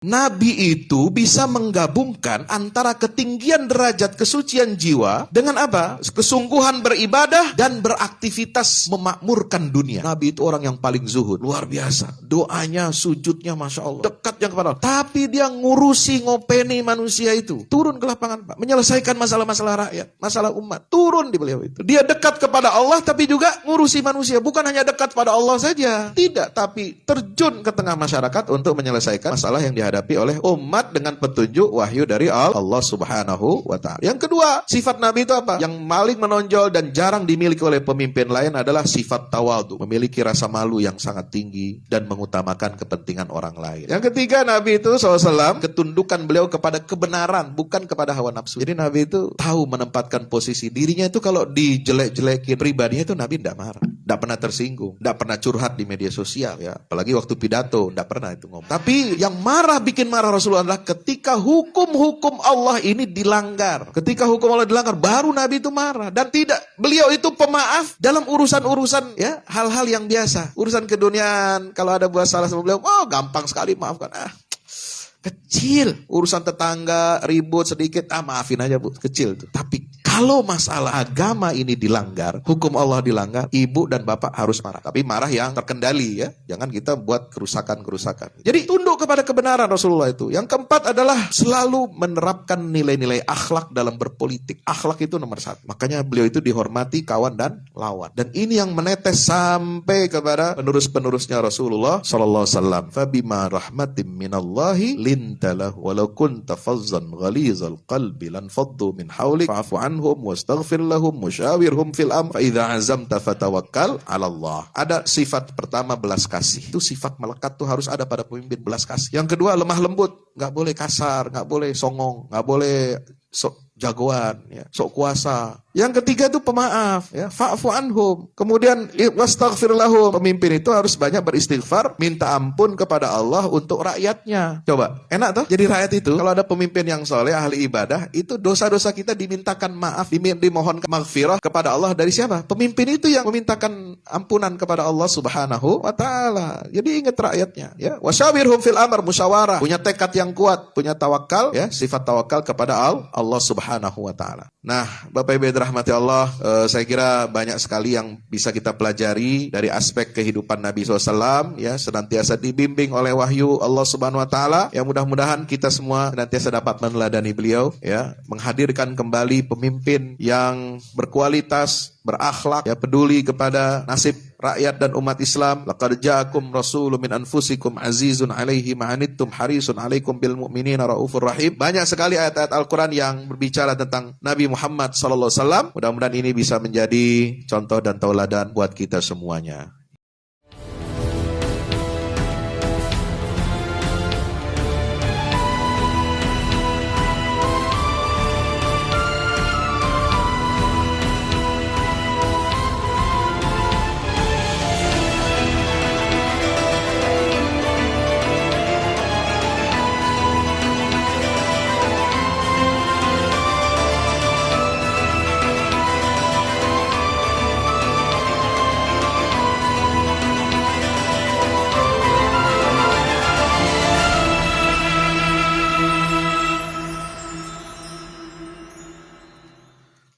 Nabi itu bisa menggabungkan antara ketinggian derajat kesucian jiwa dengan apa? Kesungguhan beribadah dan beraktivitas memakmurkan dunia. Nabi itu orang yang paling zuhud, luar biasa. Doanya, sujudnya Masya Allah, dekatnya kepada Allah. Tapi dia ngurusi, ngopeni manusia itu. Turun ke lapangan, Pak. Menyelesaikan masalah-masalah rakyat, masalah umat. Turun di beliau itu. Dia dekat kepada Allah tapi juga ngurusi manusia. Bukan hanya dekat pada Allah saja. Tidak, tapi terjun ke tengah masyarakat untuk menyelesaikan masalah yang dihadapi oleh umat dengan petunjuk wahyu dari Allah Subhanahu wa ta'ala. Yang kedua, sifat Nabi itu apa? Yang paling menonjol dan jarang dimiliki oleh pemimpin lain adalah sifat tawadhu, memiliki rasa malu yang sangat tinggi dan mengutamakan kepentingan orang lain. Yang ketiga, Nabi itu SAW, ketundukan beliau kepada kebenaran, bukan kepada hawa nafsu. Jadi Nabi itu tahu menempatkan posisi dirinya itu. Kalau dijelek-jelekin pribadinya itu Nabi tidak marah, tidak pernah tersinggung, tidak pernah curhat di media sosial ya. Apalagi waktu pidato, tidak pernah itu ngomong. Tapi yang bikin marah Rasulullah adalah ketika hukum-hukum Allah ini dilanggar. Ketika hukum Allah dilanggar, baru Nabi itu marah. Dan tidak, beliau itu pemaaf dalam urusan-urusan ya, hal-hal yang biasa. Urusan keduniaan, kalau ada buat salah sama beliau, oh gampang sekali maafkan. Kecil, urusan tetangga ribut sedikit, maafin aja Bu, kecil tuh. Tapi kalau masalah agama ini dilanggar, hukum Allah dilanggar, ibu dan bapak harus marah. Tapi marah yang terkendali ya, jangan kita buat kerusakan-kerusakan. Jadi tunduk kepada kebenaran Rasulullah itu. Yang keempat adalah selalu menerapkan nilai-nilai akhlak dalam berpolitik. Akhlak itu nomor satu. Makanya beliau itu dihormati kawan dan lawan. Dan ini yang menetes sampai kepada penerus-penerusnya Rasulullah sallallahu alaihi wasallam. Fabima rahmatim minallahi lintalah walau kunta fazzan ghalizal qalbi lan faddu min hawlik fa'fu anhum wastaghfir lahum musyawirhum fil amr fa idza azamta fatawakkal 'ala Allah. Ada sifat pertama belas kasih. Itu sifat melekat tuh harus ada pada pemimpin, belas kasih. Yang kedua lemah lembut, enggak boleh kasar, enggak boleh songong, enggak boleh sok jagoan ya, sok kuasa. Yang ketiga itu pemaaf ya, fa'fu anhum. Kemudian wastaghfir lahum. Pemimpin itu harus banyak beristighfar, minta ampun kepada Allah untuk rakyatnya. Coba, enak toh? Jadi rakyat itu kalau ada pemimpin yang soleh, ahli ibadah, itu dosa-dosa kita dimintakan maaf, dimohon maghfirah kepada Allah dari siapa? Pemimpin itu yang memintakan ampunan kepada Allah Subhanahu wa ta'ala. Jadi ingat rakyatnya ya. Wasyawirhum fil amr, musyawarah, punya tekad yang kuat, punya tawakal ya, sifat tawakal kepada Allah Subhanahu wa ta'ala. Nah, Bapak Ibu rahmati Allah, saya kira banyak sekali yang bisa kita pelajari dari aspek kehidupan Nabi SAW ya, senantiasa dibimbing oleh wahyu Allah Subhanahu wa ta'ala. Ya mudah-mudahan kita semua senantiasa dapat meneladani beliau ya, menghadirkan kembali pemimpin yang berkualitas, berakhlak, ya peduli kepada nasib rakyat dan umat Islam. Laqad ja'akum rasulun min anfusikum azizun 'alaihi ma 'anittum harisun 'alaikum bil mu'minina raufur rahim. Banyak sekali ayat-ayat Al-Qur'an yang berbicara tentang Nabi Muhammad sallallahu alaihi wasallam. Mudah-mudahan ini bisa menjadi contoh dan tauladan buat kita semuanya.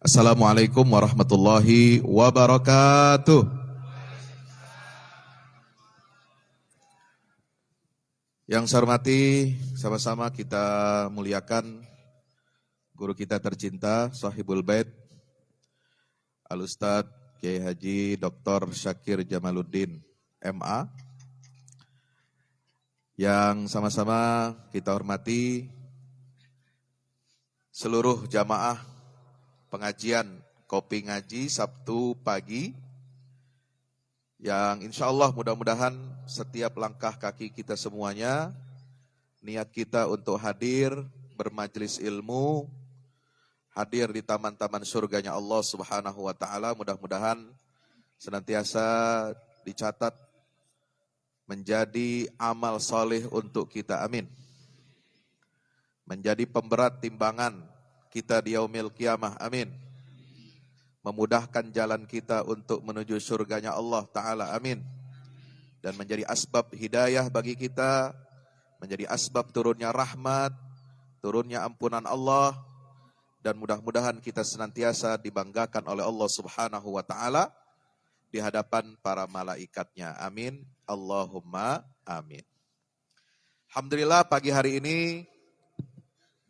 Assalamualaikum warahmatullahi wabarakatuh. Yang saya hormati, sama-sama kita muliakan guru kita tercinta, Shahibul Bait, Al-Ustadz Kiai Haji Dr. Syakir Jamaluddin, MA. Yang sama-sama kita hormati seluruh jamaah pengajian Kopi Ngaji Sabtu pagi, yang insya Allah mudah-mudahan setiap langkah kaki kita semuanya, niat kita untuk hadir bermajelis ilmu, hadir di taman-taman surganya Allah Subhanahu wa ta'ala, mudah-mudahan senantiasa dicatat menjadi amal soleh untuk kita, amin. Menjadi pemberat timbangan kita di yaumil qiyamah, amin. Memudahkan jalan kita untuk menuju surganya Allah Ta'ala, amin. Dan menjadi asbab hidayah bagi kita, menjadi asbab turunnya rahmat, turunnya ampunan Allah, dan mudah-mudahan kita senantiasa dibanggakan oleh Allah Subhanahu wa taala di hadapan para malaikatnya. Amin. Allahumma amin. Alhamdulillah pagi hari ini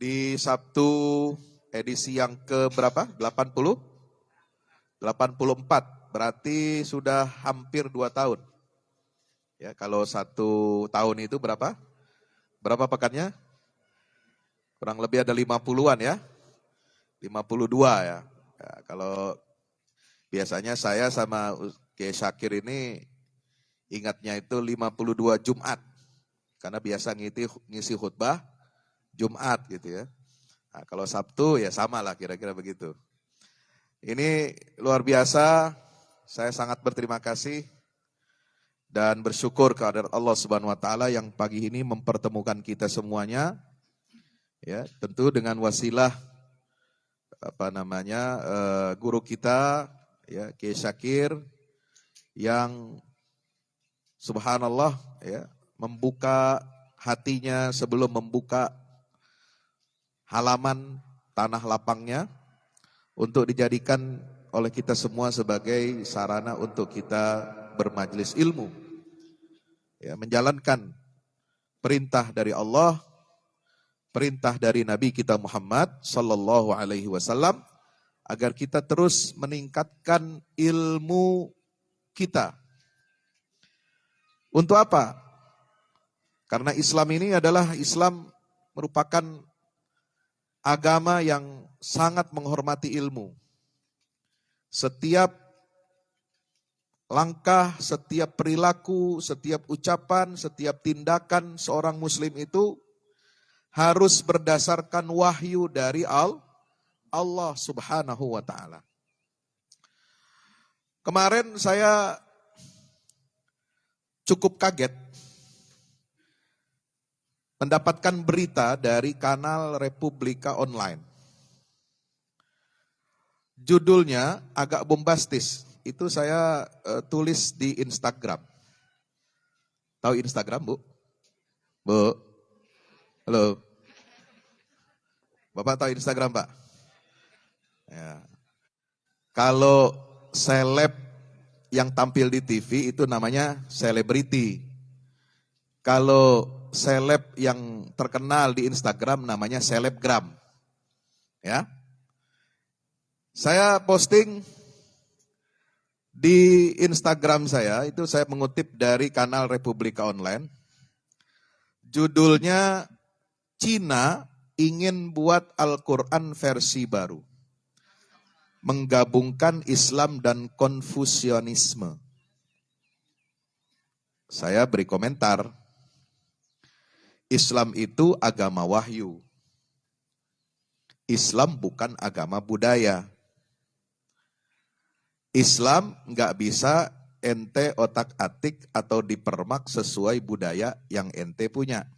di Sabtu edisi yang ke berapa? 80? 84. Berarti sudah hampir 2 tahun. Ya, kalau 1 tahun itu berapa? Berapa pekannya? Kurang lebih ada 50-an ya. 52 ya. Ya, kalau biasanya saya sama Kiai Syakir ini ingatnya itu 52 Jumat. Karena biasa ngisi khutbah Jumat gitu ya. Nah, kalau Sabtu ya sama lah kira-kira begitu. Ini luar biasa, saya sangat berterima kasih dan bersyukur kepada Allah Subhanahu wa taala yang pagi ini mempertemukan kita semuanya. Ya, tentu dengan wasilah guru kita ya Kiai Syakir yang subhanallah ya membuka hatinya sebelum membuka halaman tanah lapangnya untuk dijadikan oleh kita semua sebagai sarana untuk kita bermajelis ilmu. Ya, menjalankan perintah dari Allah, perintah dari Nabi kita Muhammad sallallahu alaihi wasallam agar kita terus meningkatkan ilmu kita. Untuk apa? Karena Islam ini merupakan agama yang sangat menghormati ilmu. Setiap langkah, setiap perilaku, setiap ucapan, setiap tindakan seorang muslim itu harus berdasarkan wahyu dari Allah Subhanahu wa taala. Kemarin saya cukup kaget mendapatkan berita dari kanal Republika Online. Judulnya agak bombastis. Itu saya tulis di Instagram. Tahu Instagram, Bu? Bu? Halo. Bapak tahu Instagram, Pak? Ya. Kalau seleb yang tampil di TV itu namanya selebriti. Kalau seleb yang terkenal di Instagram namanya selebgram. Ya. Saya posting di Instagram saya, itu saya mengutip dari kanal Republika Online. Judulnya Cina ingin buat Al-Quran versi baru. Menggabungkan Islam dan Konfusianisme. Saya beri komentar. Islam itu agama wahyu. Islam bukan agama budaya. Islam nggak bisa ente otak-atik atau dipermak sesuai budaya yang ente punya.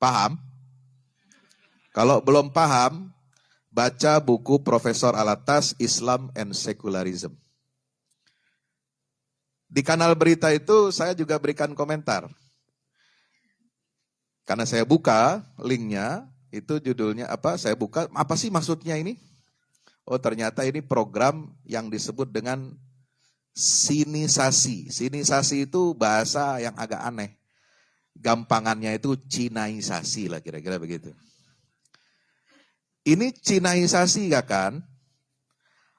Paham? Kalau belum paham, baca buku Profesor Alatas, Islam and Secularism. Di kanal berita itu saya juga berikan komentar. Karena saya buka linknya, itu judulnya apa, saya buka, apa sih maksudnya ini? Oh ternyata ini program yang disebut dengan sinisasi. Sinisasi itu bahasa yang agak aneh. Gampangannya itu Cinaisasi lah kira-kira begitu. Ini Cinaisasi ya kan?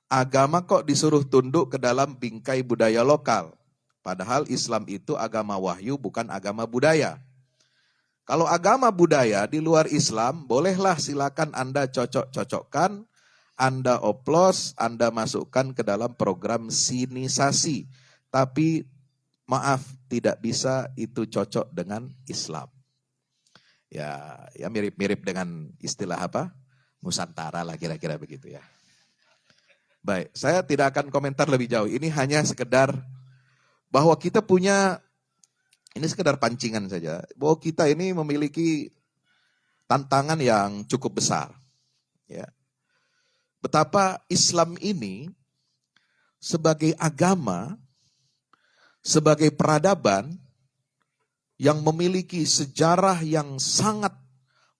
Agama kok disuruh tunduk ke dalam bingkai budaya lokal. Padahal Islam itu agama wahyu bukan agama budaya. Kalau agama budaya di luar Islam, bolehlah silakan Anda cocok-cocokkan, Anda oplos, Anda masukkan ke dalam program sinisasi. Tapi maaf, tidak bisa itu cocok dengan Islam. Ya mirip-mirip dengan istilah apa? Nusantara lah kira-kira begitu ya. Baik, saya tidak akan komentar lebih jauh. Ini hanya sekedar bahwa kita punya, ini sekedar pancingan saja, bahwa kita ini memiliki tantangan yang cukup besar. Ya. Betapa Islam ini sebagai agama, sebagai peradaban, yang memiliki sejarah yang sangat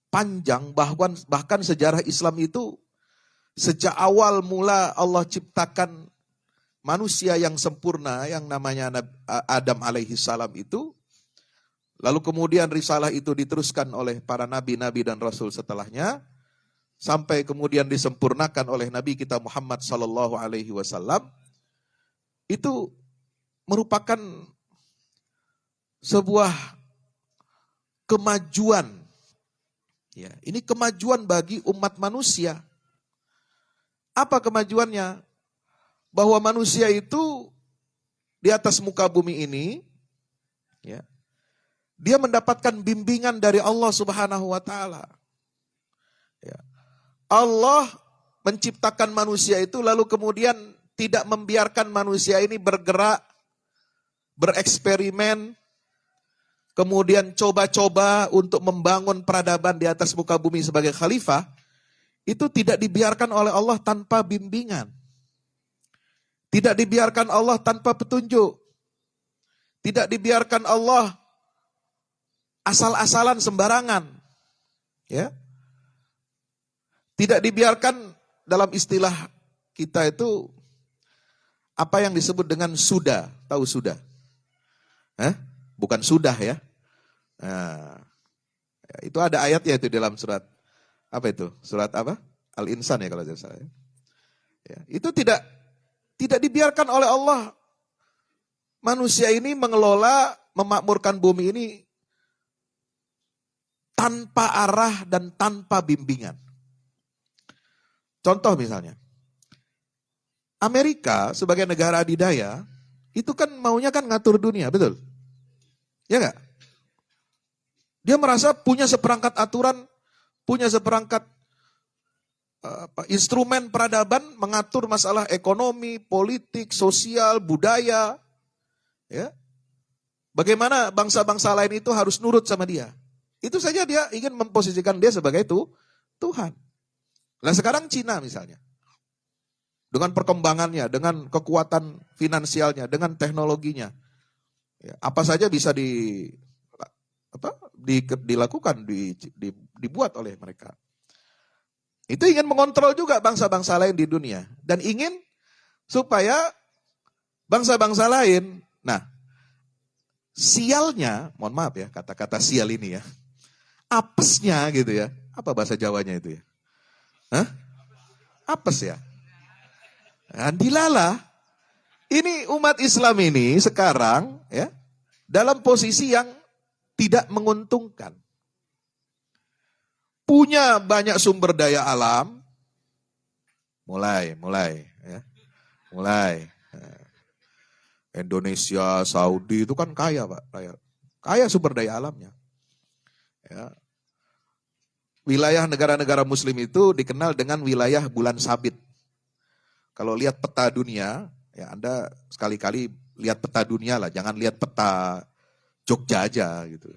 panjang, bahkan sejarah Islam itu sejak awal mula Allah ciptakan manusia yang sempurna yang namanya Adam alaihi salam itu, lalu kemudian risalah itu diteruskan oleh para nabi-nabi dan rasul setelahnya, sampai kemudian disempurnakan oleh Nabi kita Muhammad sallallahu alaihi wasallam. Itu merupakan sebuah kemajuan. Ya, ini kemajuan bagi umat manusia. Apa kemajuannya? Bahwa manusia itu di atas muka bumi ini, ya, dia mendapatkan bimbingan dari Allah Subhanahu wa taala. Ya. Allah menciptakan manusia itu lalu kemudian tidak membiarkan manusia ini bergerak, bereksperimen, kemudian coba-coba untuk membangun peradaban di atas muka bumi sebagai khalifah. Itu tidak dibiarkan oleh Allah tanpa bimbingan. Tidak dibiarkan Allah tanpa petunjuk. Tidak dibiarkan Allah asal-asalan sembarangan. Ya. Tidak dibiarkan, dalam istilah kita itu apa yang disebut dengan sudah. Tahu sudah? Bukan sudah ya. Nah, itu ada ayatnya itu dalam surat apa itu? Surat apa? Al-Insan ya kalau tidak salah. Ya, itu tidak dibiarkan oleh Allah manusia ini mengelola, memakmurkan bumi ini tanpa arah dan tanpa bimbingan. Contoh misalnya, Amerika sebagai negara adidaya, itu kan maunya kan ngatur dunia, betul? Ya enggak? Dia merasa punya seperangkat aturan, punya seperangkat instrumen peradaban mengatur masalah ekonomi, politik, sosial, budaya. Ya. Bagaimana bangsa-bangsa lain itu harus nurut sama dia. Itu saja dia ingin memposisikan dia sebagai Tuhan. Nah sekarang Cina misalnya. Dengan perkembangannya, dengan kekuatan finansialnya, dengan teknologinya. Ya, apa saja bisa dilakukan, dibuat oleh mereka. Itu ingin mengontrol juga bangsa-bangsa lain di dunia. Dan ingin supaya bangsa-bangsa lain, nah sialnya, mohon maaf ya kata-kata sial ini ya, apesnya gitu ya, apa bahasa Jawanya itu ya? Apes ya? Nah, dilala, ini umat Islam ini sekarang ya dalam posisi yang tidak menguntungkan. Punya banyak sumber daya alam, mulai. Indonesia, Saudi itu kan kaya Pak, kaya sumber daya alamnya. Ya. Wilayah negara-negara Muslim itu dikenal dengan wilayah bulan sabit. Kalau lihat peta dunia, ya Anda sekali-kali lihat peta dunia lah, jangan lihat peta Jogja aja gitu.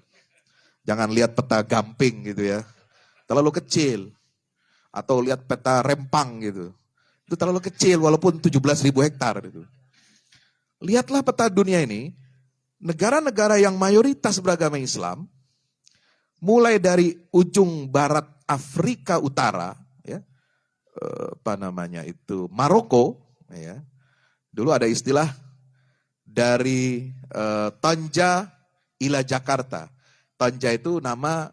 Jangan lihat peta Gamping gitu ya. Terlalu kecil. Atau lihat peta Rempang gitu. Itu terlalu kecil walaupun 17.000 hektar gitu. Lihatlah peta dunia ini, negara-negara yang mayoritas beragama Islam, mulai dari ujung barat Afrika Utara, ya, Maroko, ya. Dulu ada istilah dari Tanja ila Jakarta. Tanja itu nama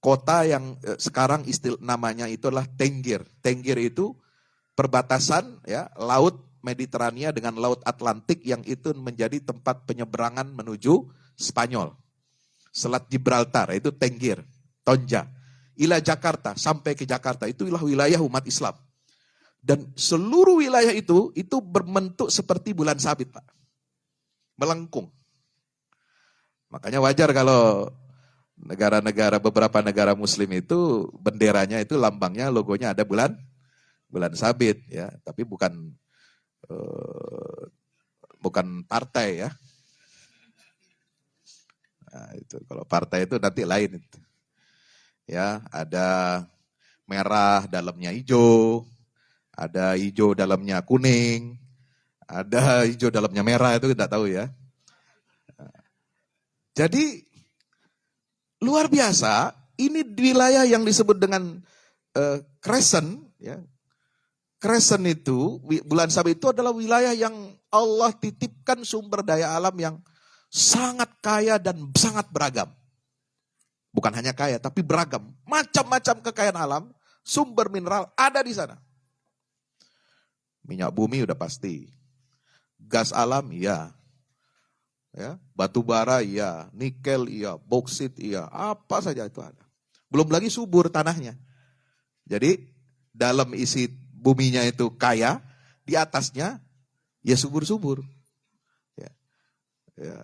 kota yang sekarang namanya itu adalah Tenggir. Tenggir itu perbatasan ya laut Mediterania dengan laut Atlantik yang itu menjadi tempat penyeberangan menuju Spanyol. Selat Gibraltar itu Tenggir, Tonja. Ila Jakarta, sampai ke Jakarta, itulah wilayah umat Islam. Dan seluruh wilayah itu berbentuk seperti bulan sabit Pak. Melengkung. Makanya wajar kalau beberapa negara Muslim itu benderanya itu lambangnya, logonya ada bulan sabit ya, tapi bukan partai ya. Nah, itu kalau partai itu nanti lain itu. Ya, ada merah dalamnya hijau, ada hijau dalamnya kuning, ada hijau dalamnya merah, itu tidak tahu ya. Jadi luar biasa. Ini wilayah yang disebut dengan Crescent, ya. Crescent itu, bulan sabit itu adalah wilayah yang Allah titipkan sumber daya alam yang sangat kaya dan sangat beragam. Bukan hanya kaya, tapi beragam. Macam-macam kekayaan alam, sumber mineral ada di sana. Minyak bumi udah pasti. Gas alam, iya. Ya, batu bara, iya. Nikel, iya. Boksit, iya. Apa saja itu ada. Belum lagi subur tanahnya. Jadi, dalam isi buminya itu kaya, di atasnya ya subur-subur. Ya,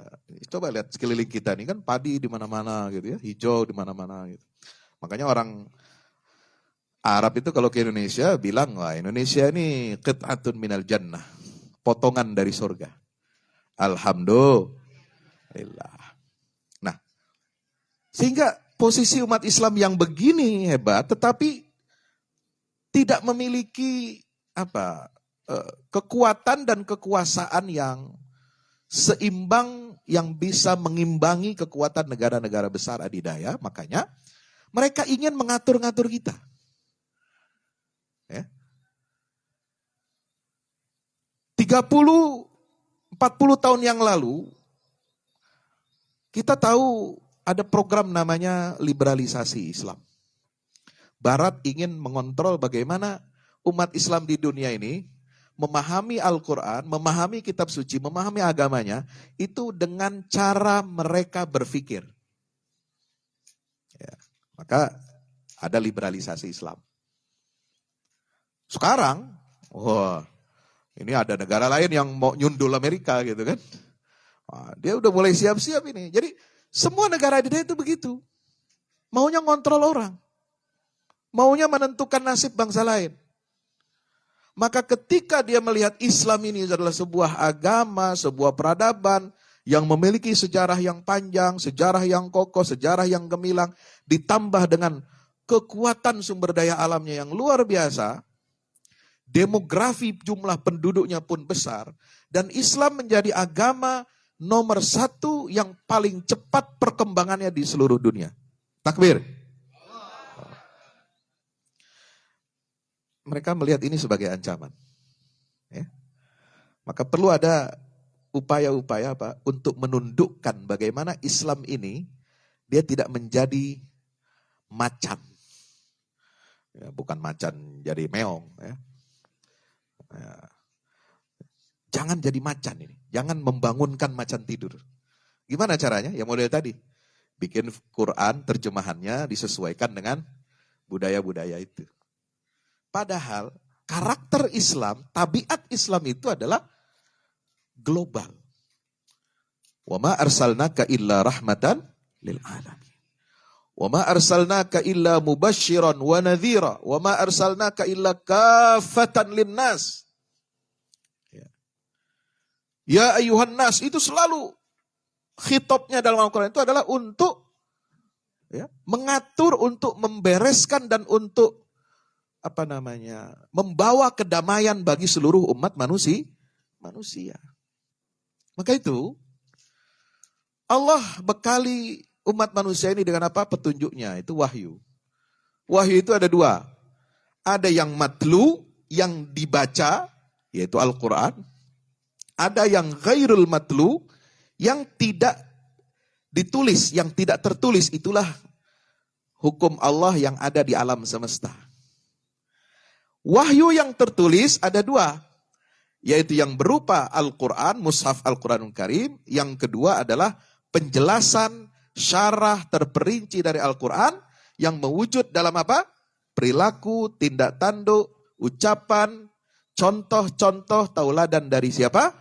coba lihat sekeliling kita ini kan padi di mana-mana gitu ya, hijau di mana-mana gitu. Makanya orang Arab itu kalau ke Indonesia bilang, wah Indonesia ini qit'atun minal jannah, potongan dari surga. Alhamdulillah. Nah, sehingga posisi umat Islam yang begini hebat, tetapi tidak memiliki kekuatan dan kekuasaan yang seimbang yang bisa mengimbangi kekuatan negara-negara besar adidaya. Makanya mereka ingin mengatur-ngatur kita. Ya. 30-40 tahun yang lalu kita tahu ada program namanya liberalisasi Islam. Barat ingin mengontrol bagaimana umat Islam di dunia ini memahami Al-Quran, memahami kitab suci, memahami agamanya, itu dengan cara mereka berpikir. Ya, maka ada liberalisasi Islam. Sekarang, wah, ini ada negara lain yang mau nyundul Amerika gitu kan. Wah, dia udah mulai siap-siap ini. Jadi semua negara di dunia itu begitu. Maunya ngontrol orang. Maunya menentukan nasib bangsa lain. Maka ketika dia melihat Islam ini adalah sebuah agama, sebuah peradaban yang memiliki sejarah yang panjang, sejarah yang kokoh, sejarah yang gemilang, ditambah dengan kekuatan sumber daya alamnya yang luar biasa, demografi jumlah penduduknya pun besar, dan Islam menjadi agama nomor 1 yang paling cepat perkembangannya di seluruh dunia. Takbir. Mereka melihat ini sebagai ancaman. Ya. Maka perlu ada upaya-upaya untuk menundukkan bagaimana Islam ini dia tidak menjadi macan. Ya, bukan macan jadi meong. Ya. Ya. Jangan jadi macan ini. Jangan membangunkan macan tidur. Gimana caranya? Ya model tadi. Bikin Quran terjemahannya disesuaikan dengan budaya-budaya itu. Padahal karakter Islam, tabiat Islam itu adalah global. Wa ma arsalnaka illa rahmatan lil alamin. Wa ma arsalnaka illa mubasysyiran wa nadhira, wa ma arsalnaka illa kaffatan linnas. Ya ayuhan nas, itu selalu khitabnya dalam Al-Quran itu adalah untuk mengatur, untuk membereskan dan untuk membawa kedamaian bagi seluruh umat manusia. Maka itu Allah bekali umat manusia ini dengan apa? Petunjuknya, itu wahyu. Wahyu itu ada 2. Ada yang matlu, yang dibaca, yaitu Al-Quran. Ada yang ghairul matlu, yang tidak ditulis, yang tidak tertulis. Itulah hukum Allah yang ada di alam semesta. Wahyu yang tertulis ada 2, yaitu yang berupa Al-Quran, mushaf Al-Quranul Karim. Yang kedua adalah penjelasan syarah terperinci dari Al-Quran yang mewujud dalam apa? Perilaku, tindak tanduk, ucapan, contoh-contoh tauladan dari siapa?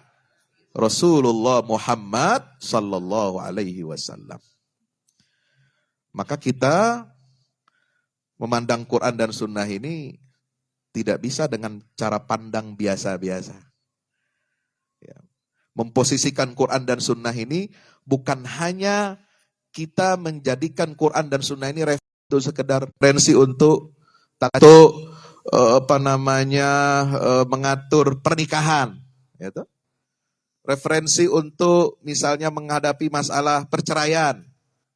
Rasulullah Muhammad sallallahu alaihi wasallam. Maka kita memandang Quran dan Sunnah ini tidak bisa dengan cara pandang biasa-biasa. Ya. Memposisikan Quran dan Sunnah ini bukan hanya kita menjadikan Quran dan Sunnah ini sekedar referensi untuk mengatur pernikahan, gitu. Referensi untuk misalnya menghadapi masalah perceraian,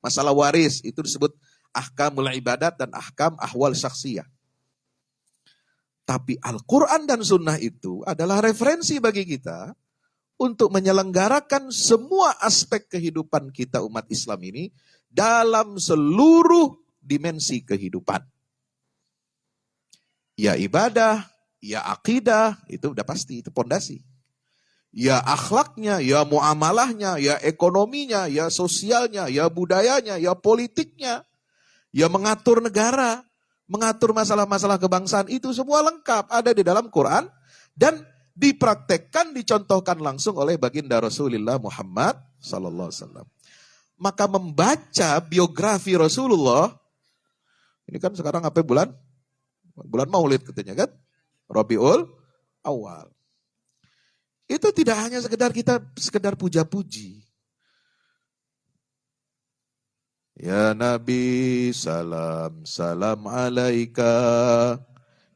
masalah waris, itu disebut ahkamul ibadat dan ahkam ahwal syakhsiyah. Tapi Al-Quran dan Sunnah itu adalah referensi bagi kita untuk menyelenggarakan semua aspek kehidupan kita umat Islam ini dalam seluruh dimensi kehidupan. Ya ibadah, ya akidah, itu udah pasti, itu pondasi. Ya akhlaknya, ya muamalahnya, ya ekonominya, ya sosialnya, ya budayanya, ya politiknya, ya mengatur negara, mengatur masalah-masalah kebangsaan, itu semua lengkap ada di dalam Quran dan dipraktekkan, dicontohkan langsung oleh baginda Rasulullah Muhammad sallallahu alaihi wasallam. Maka membaca biografi Rasulullah, ini kan sekarang apa bulan? Bulan Maulid katanya kan? Rabiul Awal. Itu tidak hanya sekedar puja-puji. Ya Nabi salam, salam alaika.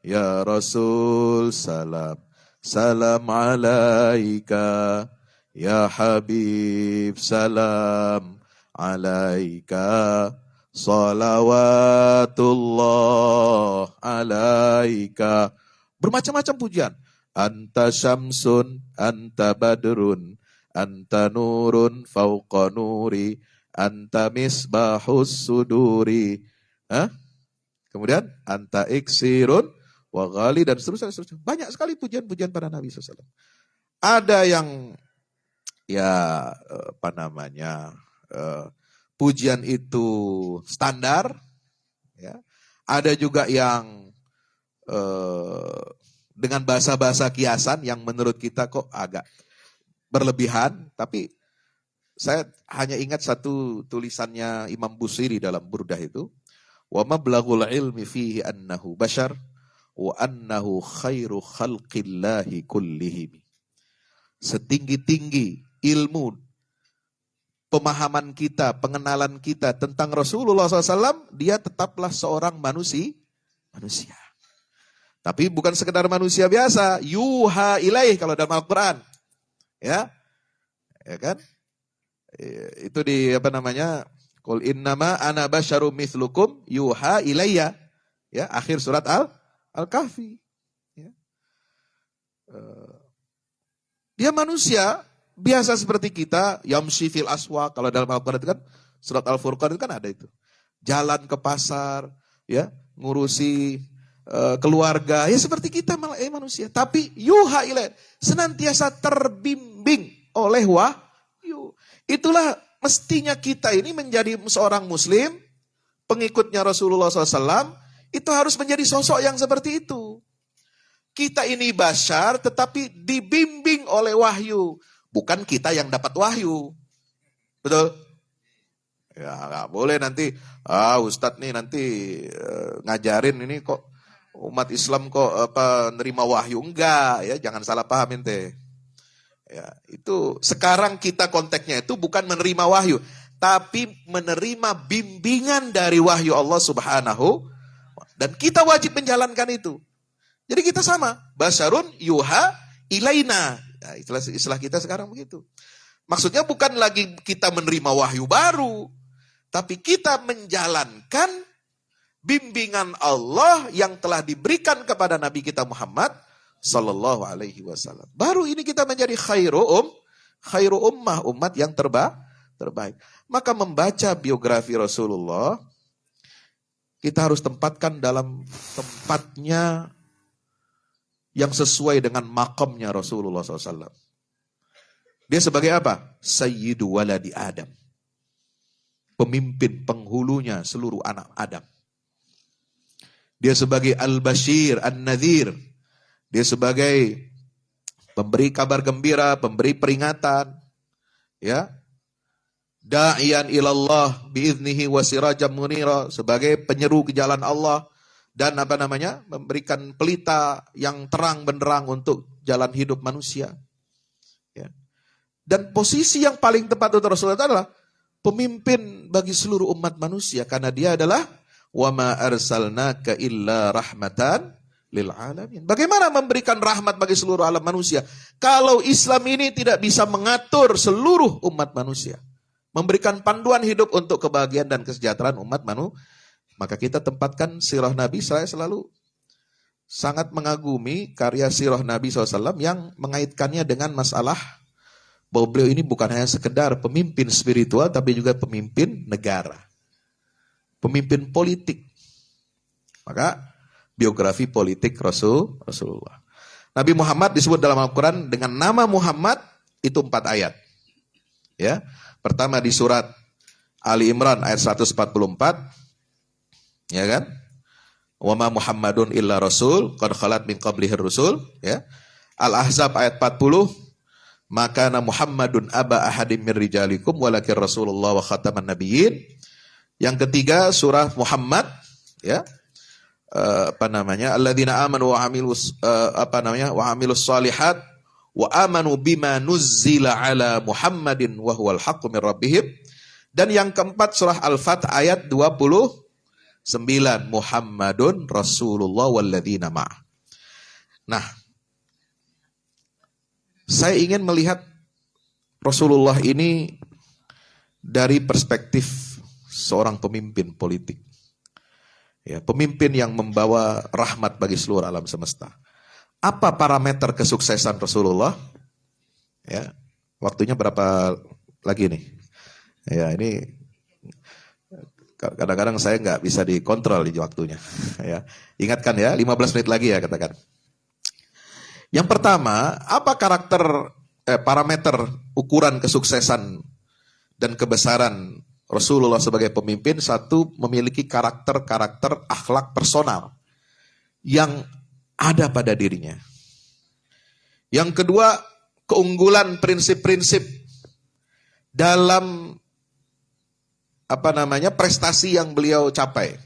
Ya Rasul salam, salam alaika. Ya Habib salam alaika. Salawatullah alaika. Bermacam-macam pujian. Anta syamsun, anta badrun, anta nurun fauqa nuri, anta misbahus suduri. Kemudian anta iksirun wa ghali dan seterusnya. Banyak sekali pujian-pujian pada Nabi SAW. Ada yang pujian itu standar, ya. Ada juga yang dengan bahasa-bahasa kiasan yang menurut kita kok agak berlebihan, tapi saya hanya ingat satu tulisannya Imam Busiri dalam Burdah itu, wa mablaghul ilmi fihi annahu bashar wa annahu khairu khalqillahi kullihim. Setinggi-tinggi ilmu, pemahaman kita, pengenalan kita tentang Rasulullah SAW, dia tetaplah seorang manusia. Tapi bukan sekedar manusia biasa, yuha ilaih kalau dalam Al-Quran. Ya kan? Itu di Qul innama ana basyarum mithlukum yuha ilayya. Ya, akhir surat Al-Kahfi. Ya. Dia manusia biasa seperti kita, yamshi fil aswa, kalau dalam Al-Quran itu kan surat Al-Furqan itu kan ada itu. Jalan ke pasar, ya, ngurusi keluarga, ya seperti kita manusia. Tapi yuha ilaih, senantiasa terbimbing oleh wahyu. Itulah mestinya kita ini menjadi seorang muslim, pengikutnya Rasulullah SAW, itu harus menjadi sosok yang seperti itu. Kita ini bashar tetapi dibimbing oleh wahyu. Bukan kita yang dapat wahyu. Betul? Ya gak boleh nanti, Ustadz nih nanti ngajarin ini kok umat Islam kok nerima wahyu. Enggak, ya jangan salah paham ente. Ya, itu sekarang kita konteksnya itu bukan menerima wahyu, tapi menerima bimbingan dari wahyu Allah Subhanahu, dan kita wajib menjalankan itu. Jadi kita sama, basyarun yuha ilaina. Nah, istilah kita sekarang begitu. Maksudnya bukan lagi kita menerima wahyu baru, tapi kita menjalankan bimbingan Allah yang telah diberikan kepada Nabi kita Muhammad sallallahu alaihi wasallam. Baru ini kita menjadi khairu ummah, umat yang terbaik. Maka membaca biografi Rasulullah, kita harus tempatkan dalam tempatnya yang sesuai dengan makamnya Rasulullah SAW. Dia sebagai apa? Sayyidu waladi Adam. Pemimpin penghulunya seluruh anak Adam. Dia sebagai Al-Bashir, An-Nadhir. Dia sebagai pemberi kabar gembira, pemberi peringatan. Ya. Da'iyan ilallah biiznihi wa sirajam munira, sebagai penyeru ke jalan Allah dan memberikan pelita yang terang benderang untuk jalan hidup manusia. Ya. Dan posisi yang paling tepat untuk Rasulullah adalah pemimpin bagi seluruh umat manusia, karena dia adalah wa ma arsalnaka illa rahmatan lil alamin. Bagaimana memberikan rahmat bagi seluruh alam manusia kalau Islam ini tidak bisa mengatur seluruh umat manusia? memberikan panduan hidup untuk kebahagiaan dan kesejahteraan umat manusia, maka kita tempatkan sirah Nabi. Saya selalu sangat mengagumi karya sirah Nabi SAW yang mengaitkannya dengan masalah bahwa beliau ini bukan hanya sekedar pemimpin spiritual, tapi juga pemimpin negara, pemimpin politik. Maka biografi politik Rasulullah. Nabi Muhammad disebut dalam Al-Quran dengan nama Muhammad itu 4 ayat. Ya, pertama di surat Ali Imran ayat 144, ya kan? Wa ma Muhammadun illa rasul qad khalat min qablihi rusul, ya. Al-Ahzab ayat 40, maka Muhammadun aba ahadim min rijalikum walakin Rasulullah wa khataman nabiyyin. Yang ketiga surah Muhammad, ya. Alladzina amanu wa amilus wa amilus shalihat wa amanu bima nuzzila ala Muhammadin wa huwal haqqu min rabbihim. Dan yang keempat surah Al-Fath ayat 29, Muhammadun Rasulullah walladzina ma'ah. Nah, saya ingin melihat Rasulullah ini dari perspektif seorang pemimpin politik. Ya, pemimpin yang membawa rahmat bagi seluruh alam semesta. Apa parameter kesuksesan Rasulullah? Ya, waktunya berapa lagi nih? Ya, ini kadang-kadang saya nggak bisa dikontrol di waktunya. Ya, ingatkan ya, 15 menit lagi ya katakan. Yang pertama, apa parameter ukuran kesuksesan dan kebesaran Rasulullah sebagai pemimpin? Satu, memiliki karakter-karakter akhlak personal yang ada pada dirinya. Yang kedua, keunggulan prinsip-prinsip dalam prestasi yang beliau capai.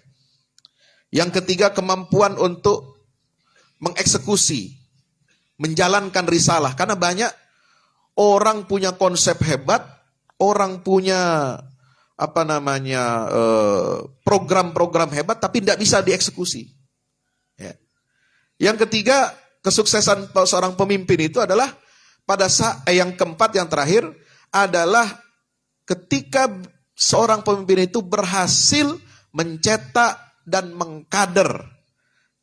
Yang ketiga, kemampuan untuk mengeksekusi, menjalankan risalah. Karena banyak orang punya konsep hebat, orang punya program-program hebat, tapi tidak bisa dieksekusi. Ya. Yang ketiga, kesuksesan seorang pemimpin itu adalah yang keempat, yang terakhir adalah ketika seorang pemimpin itu berhasil mencetak dan mengkader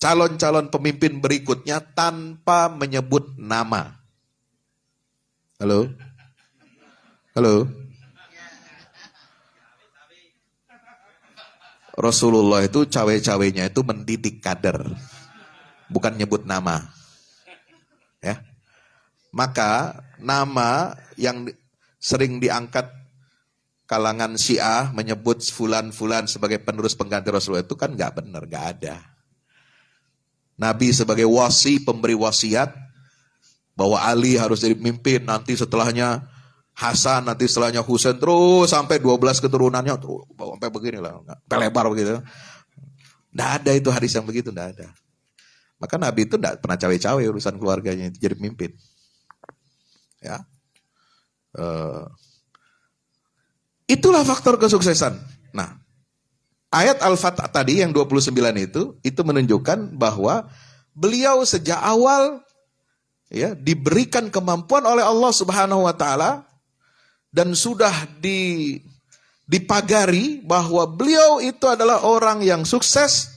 calon-calon pemimpin berikutnya tanpa menyebut nama. Halo? Halo? Rasulullah itu cawe-cawenya itu mendidik kader, bukan nyebut nama. Ya. Maka nama yang sering diangkat kalangan Syiah menyebut fulan-fulan sebagai penerus pengganti Rasulullah itu kan nggak benar, nggak ada. Nabi sebagai wasi, pemberi wasiat bahwa Ali harus jadi pemimpin, nanti setelahnya Hasan, nanti setelahnya Husain, terus sampai 12 keturunannya, terus sampai beginilah, sampai lebar begitu. Nggak ada itu hadis yang begitu, nggak ada. Maka Nabi itu nggak pernah cawe-cawe urusan keluarganya itu jadi pemimpin. Ya, itulah faktor kesuksesan. Nah, ayat Al-Fath tadi yang 29 itu menunjukkan bahwa beliau sejak awal ya diberikan kemampuan oleh Allah Subhanahu wa taala dan sudah dipagari bahwa beliau itu adalah orang yang sukses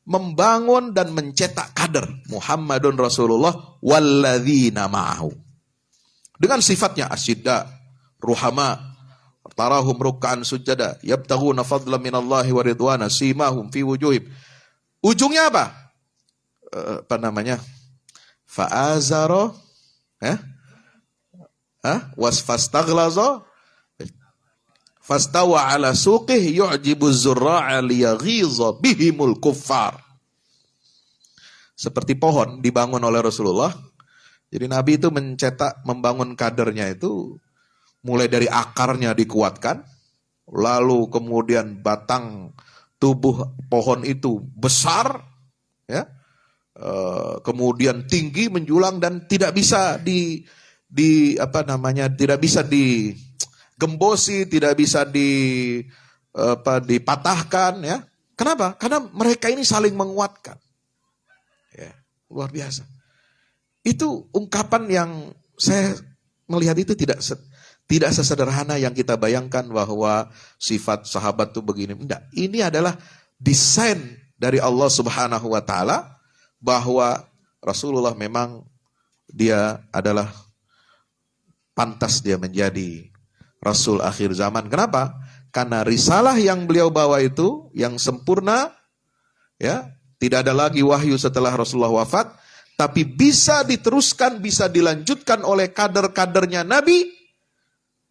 membangun dan mencetak kader. Muhammadun Rasulullah walladzina ma'ahu. Dengan sifatnya asyidda, ruhama, tarahum ruk'an sujada, yabtaghuna fadlan minallahi wa ridwana, simahum fi wujuhim. Ujungnya apa? Fa'azara, wasfastaghlaza, fastawa ala suqih yu'jibu zurra'a liyaghiza bihimul kuffar. Seperti pohon dibangun oleh Rasulullah. Jadi Nabi itu membangun kadernya itu mulai dari akarnya dikuatkan, lalu kemudian batang tubuh pohon itu besar, ya, kemudian tinggi menjulang dan tidak bisa tidak bisa digembosi, tidak bisa dipatahkan, ya. Kenapa? Karena mereka ini saling menguatkan, ya, luar biasa. Itu ungkapan yang saya melihat itu Tidak sesederhana yang kita bayangkan bahwa sifat sahabat itu begini. Tidak. Ini adalah desain dari Allah Subhanahu wa taala bahwa Rasulullah memang dia adalah pantas dia menjadi Rasul akhir zaman. Kenapa? Karena risalah yang beliau bawa itu yang sempurna, ya, tidak ada lagi wahyu setelah Rasulullah wafat, tapi bisa diteruskan, bisa dilanjutkan oleh kader-kadernya Nabi.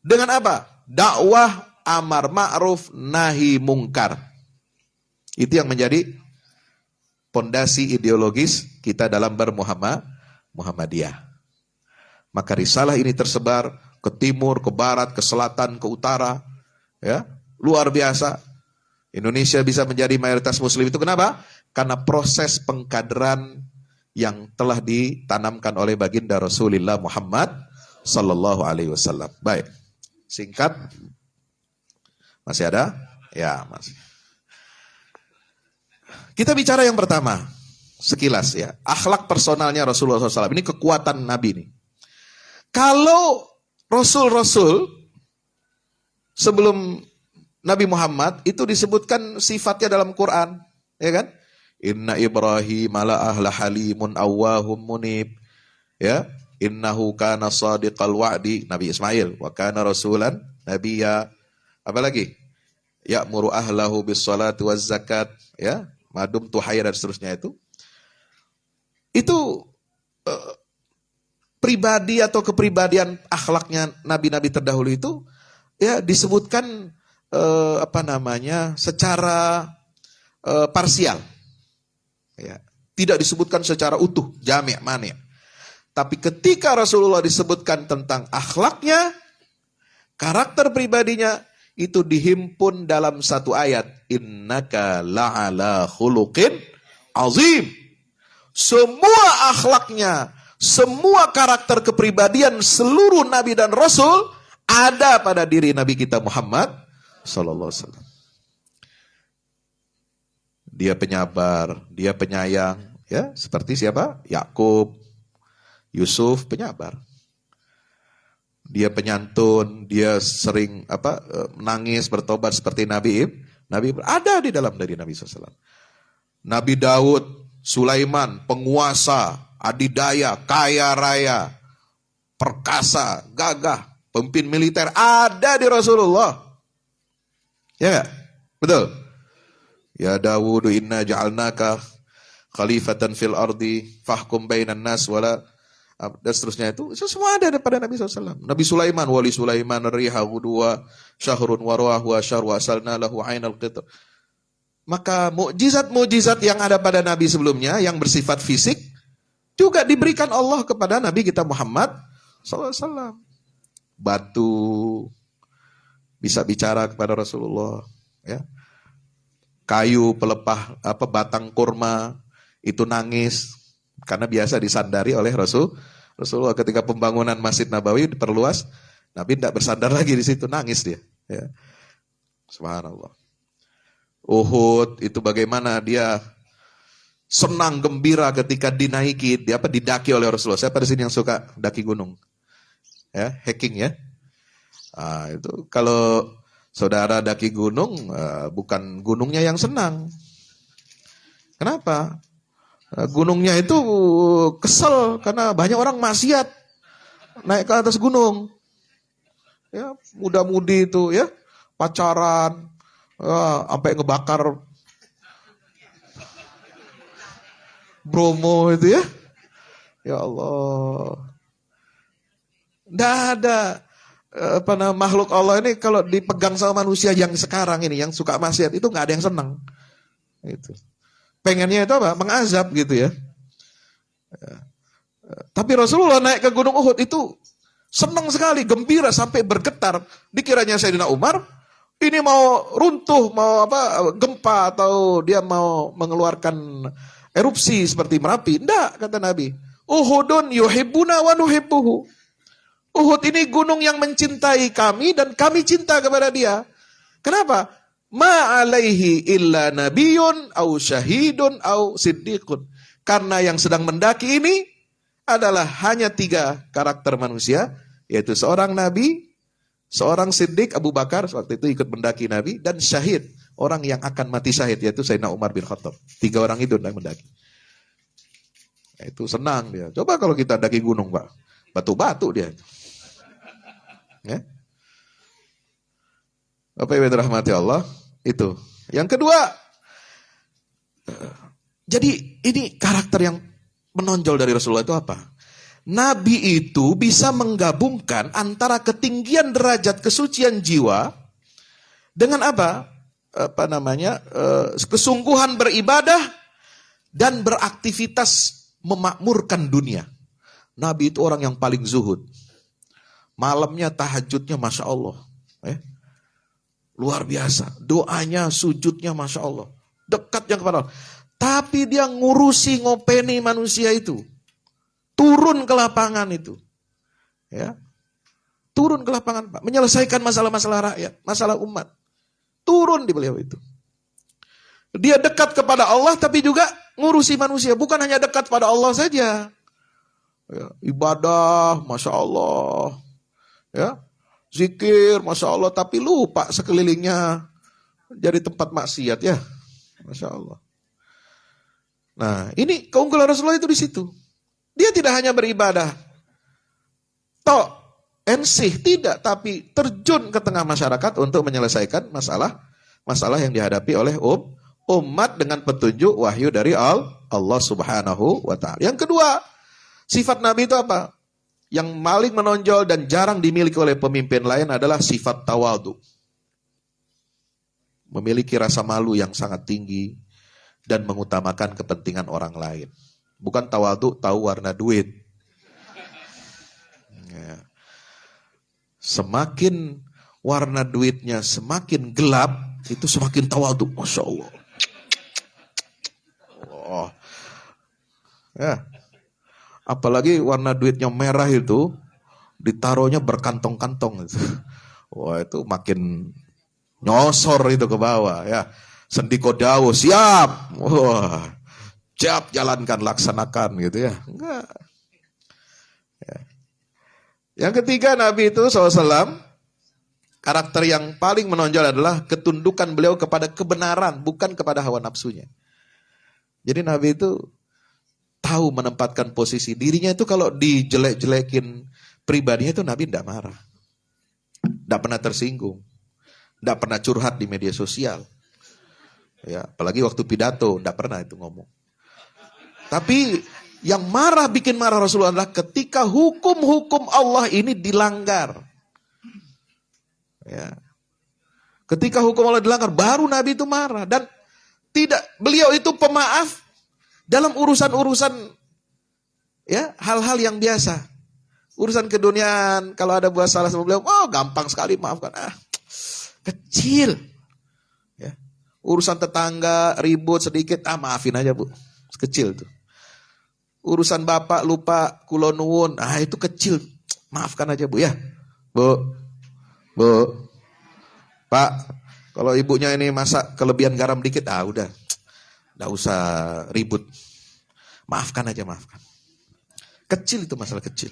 Dengan apa? Dakwah amar ma'ruf nahi mungkar. Itu yang menjadi pondasi ideologis kita dalam Muhammadiyah. Maka risalah ini tersebar ke timur, ke barat, ke selatan, ke utara. Ya, luar biasa. Indonesia bisa menjadi mayoritas muslim itu kenapa? Karena proses pengkaderan yang telah ditanamkan oleh baginda Rasulullah Muhammad sallallahu alaihi wasallam. Baik. Singkat. Masih ada? Ya, masih. Kita bicara yang pertama. Sekilas ya. Akhlak personalnya Rasulullah SAW. Ini kekuatan Nabi ini. Kalau Rasul-Rasul sebelum Nabi Muhammad itu disebutkan sifatnya dalam Quran. Ya kan? Inna Ibrahim ala ahla halimun awwahum munib. Ya. Innahu kana sadiqal wa'di, Nabi Ismail, wa kana rasulan nabiyya. Apa lagi? Ya'muru ahlahu bis salati waz zakat, ya, madum tuhayya dan seterusnya itu. Itu pribadi atau kepribadian akhlaknya nabi-nabi terdahulu itu ya disebutkan secara parsial. Ya, tidak disebutkan secara utuh, jami' mani'. Tapi ketika Rasulullah disebutkan tentang akhlaknya, karakter pribadinya, itu dihimpun dalam satu ayat. Innaka la'ala khuluqin azim. Semua akhlaknya, semua karakter kepribadian seluruh Nabi dan Rasul ada pada diri Nabi kita Muhammad sallallahu alaihi wasallam. Dia penyabar, dia penyayang, ya, seperti siapa? Yakub, Yusuf penyabar. Dia penyantun, dia sering menangis, bertobat seperti Nabi ada di dalam dari Nabi SAW. Nabi Daud, Sulaiman, penguasa, adidaya, kaya raya, perkasa, gagah, pemimpin militer ada di Rasulullah. Ya enggak? Betul. Ya Dawud inna ja'alnaka khalifatan fil ardi fahkum bainan nas wala dan seterusnya itu semua ada pada Nabi SAW. Nabi Sulaiman, wali Sulaiman riha ghudwa syahrun warahu asyar wa asalna lahu ainal qitr. Maka mukjizat-mukjizat yang ada pada Nabi sebelumnya yang bersifat fisik juga diberikan Allah kepada Nabi kita Muhammad SAW. Batu bisa bicara kepada Rasulullah, ya. Kayu pelepah batang kurma itu nangis karena biasa disandari oleh Rasulullah ketika pembangunan Masjid Nabawi diperluas, Nabi tidak bersandar lagi di situ, nangis dia. Ya. Subhanallah. Uhud itu bagaimana dia senang gembira ketika didaki oleh Rasulullah. Siapa di sini yang suka daki gunung? Ya, hiking ya. Itu kalau saudara daki gunung, bukan gunungnya yang senang. Kenapa? Gunungnya itu kesel karena banyak orang maksiat naik ke atas gunung. Ya, muda-mudi itu ya, pacaran, sampai ngebakar Bromo itu ya. Ya Allah. Nggak ada makhluk Allah ini kalau dipegang sama manusia yang sekarang ini, yang suka maksiat, itu nggak ada yang senang. Itu. Pengennya itu apa? Mengazab gitu ya. Tapi Rasulullah naik ke Gunung Uhud itu senang sekali, gembira sampai bergetar. Dikiranya Sayyidina Umar ini mau runtuh, mau gempa atau dia mau mengeluarkan erupsi seperti Merapi. Enggak, kata Nabi. Uhudun yuhibbuna wa nuhibbuhu. Uhud ini gunung yang mencintai kami dan kami cinta kepada dia. Kenapa? Ma alaihi illa nabiyun au syahidun au siddiqun. Karena yang sedang mendaki ini adalah hanya 3 karakter manusia, yaitu seorang nabi, Seorang Siddiq Abu Bakar waktu itu ikut mendaki Nabi, dan syahid, orang yang akan mati syahid, yaitu Sayyidina Umar bin Khattab. 3 orang itu yang mendaki. Nah, itu senang dia. Coba kalau kita daki gunung, Pak. Batu-batu dia. Ya. Bapak Ibu rahmati Allah, itu. Yang kedua, jadi ini karakter yang menonjol dari Rasulullah itu apa? Nabi itu bisa menggabungkan antara ketinggian derajat kesucian jiwa dengan apa? Kesungguhan beribadah dan beraktivitas memakmurkan dunia. Nabi itu orang yang paling zuhud. Malamnya tahajudnya Masya Allah. Luar biasa. Doanya, sujudnya Masya Allah. Dekatnya kepada Allah. Tapi dia ngurusi, ngopeni manusia itu. Turun ke lapangan itu. Ya. Turun ke lapangan, Pak. Menyelesaikan masalah-masalah rakyat, masalah umat. Turun di beliau itu. Dia dekat kepada Allah, tapi juga ngurusi manusia. Bukan hanya dekat pada Allah saja. Ya. Ibadah, Masya Allah. Ya. Zikir, Masya Allah. Tapi lupa sekelilingnya jadi tempat maksiat ya. Masya Allah. Nah, ini keunggulan Rasulullah itu di situ. Dia tidak hanya beribadah, tok, ensih, tidak, tapi terjun ke tengah masyarakat untuk menyelesaikan masalah yang dihadapi oleh umat dengan petunjuk wahyu dari Allah Subhanahu wa Ta'ala. Yang kedua, sifat Nabi itu apa? Yang paling menonjol dan jarang dimiliki oleh pemimpin lain adalah sifat tawadhu. Memiliki rasa malu yang sangat tinggi dan mengutamakan kepentingan orang lain. Bukan tawadhu tahu warna duit. Ya. Semakin warna duitnya semakin gelap, itu semakin tawadhu. Masya Allah. Oh. Ya. Apalagi warna duitnya merah itu, ditaruhnya berkantong-kantong. Wah, itu makin nyosor itu ke bawah. Ya. Sendiko dawo, siap. Wah, siap jalankan, laksanakan gitu ya. Enggak. Ya. Yang ketiga, Nabi itu SAW, karakter yang paling menonjol adalah ketundukan beliau kepada kebenaran, bukan kepada hawa nafsunya. Jadi Nabi itu tahu menempatkan posisi dirinya itu. Kalau dijelek-jelekin pribadinya itu Nabi tidak marah. Tidak pernah tersinggung. Tidak pernah curhat di media sosial. Ya, apalagi waktu pidato, tidak pernah itu ngomong. Tapi yang bikin marah Rasulullah adalah ketika hukum-hukum Allah ini dilanggar. Ya. Ketika hukum Allah dilanggar, baru Nabi itu marah. Dan beliau itu pemaaf dalam urusan-urusan, ya, hal-hal yang biasa. Urusan keduniaan, kalau ada buat salah sama beliau, oh gampang sekali maafkan. Kecil. Ya. Urusan tetangga ribut sedikit, maafin aja Bu. Kecil tuh. Urusan bapak lupa kulo nuwun, itu kecil. Maafkan aja Bu ya. Bu. Pak, kalau ibunya ini masak kelebihan garam dikit, udah. Nggak usah ribut. Maafkan aja, maafkan. Kecil itu masalah kecil.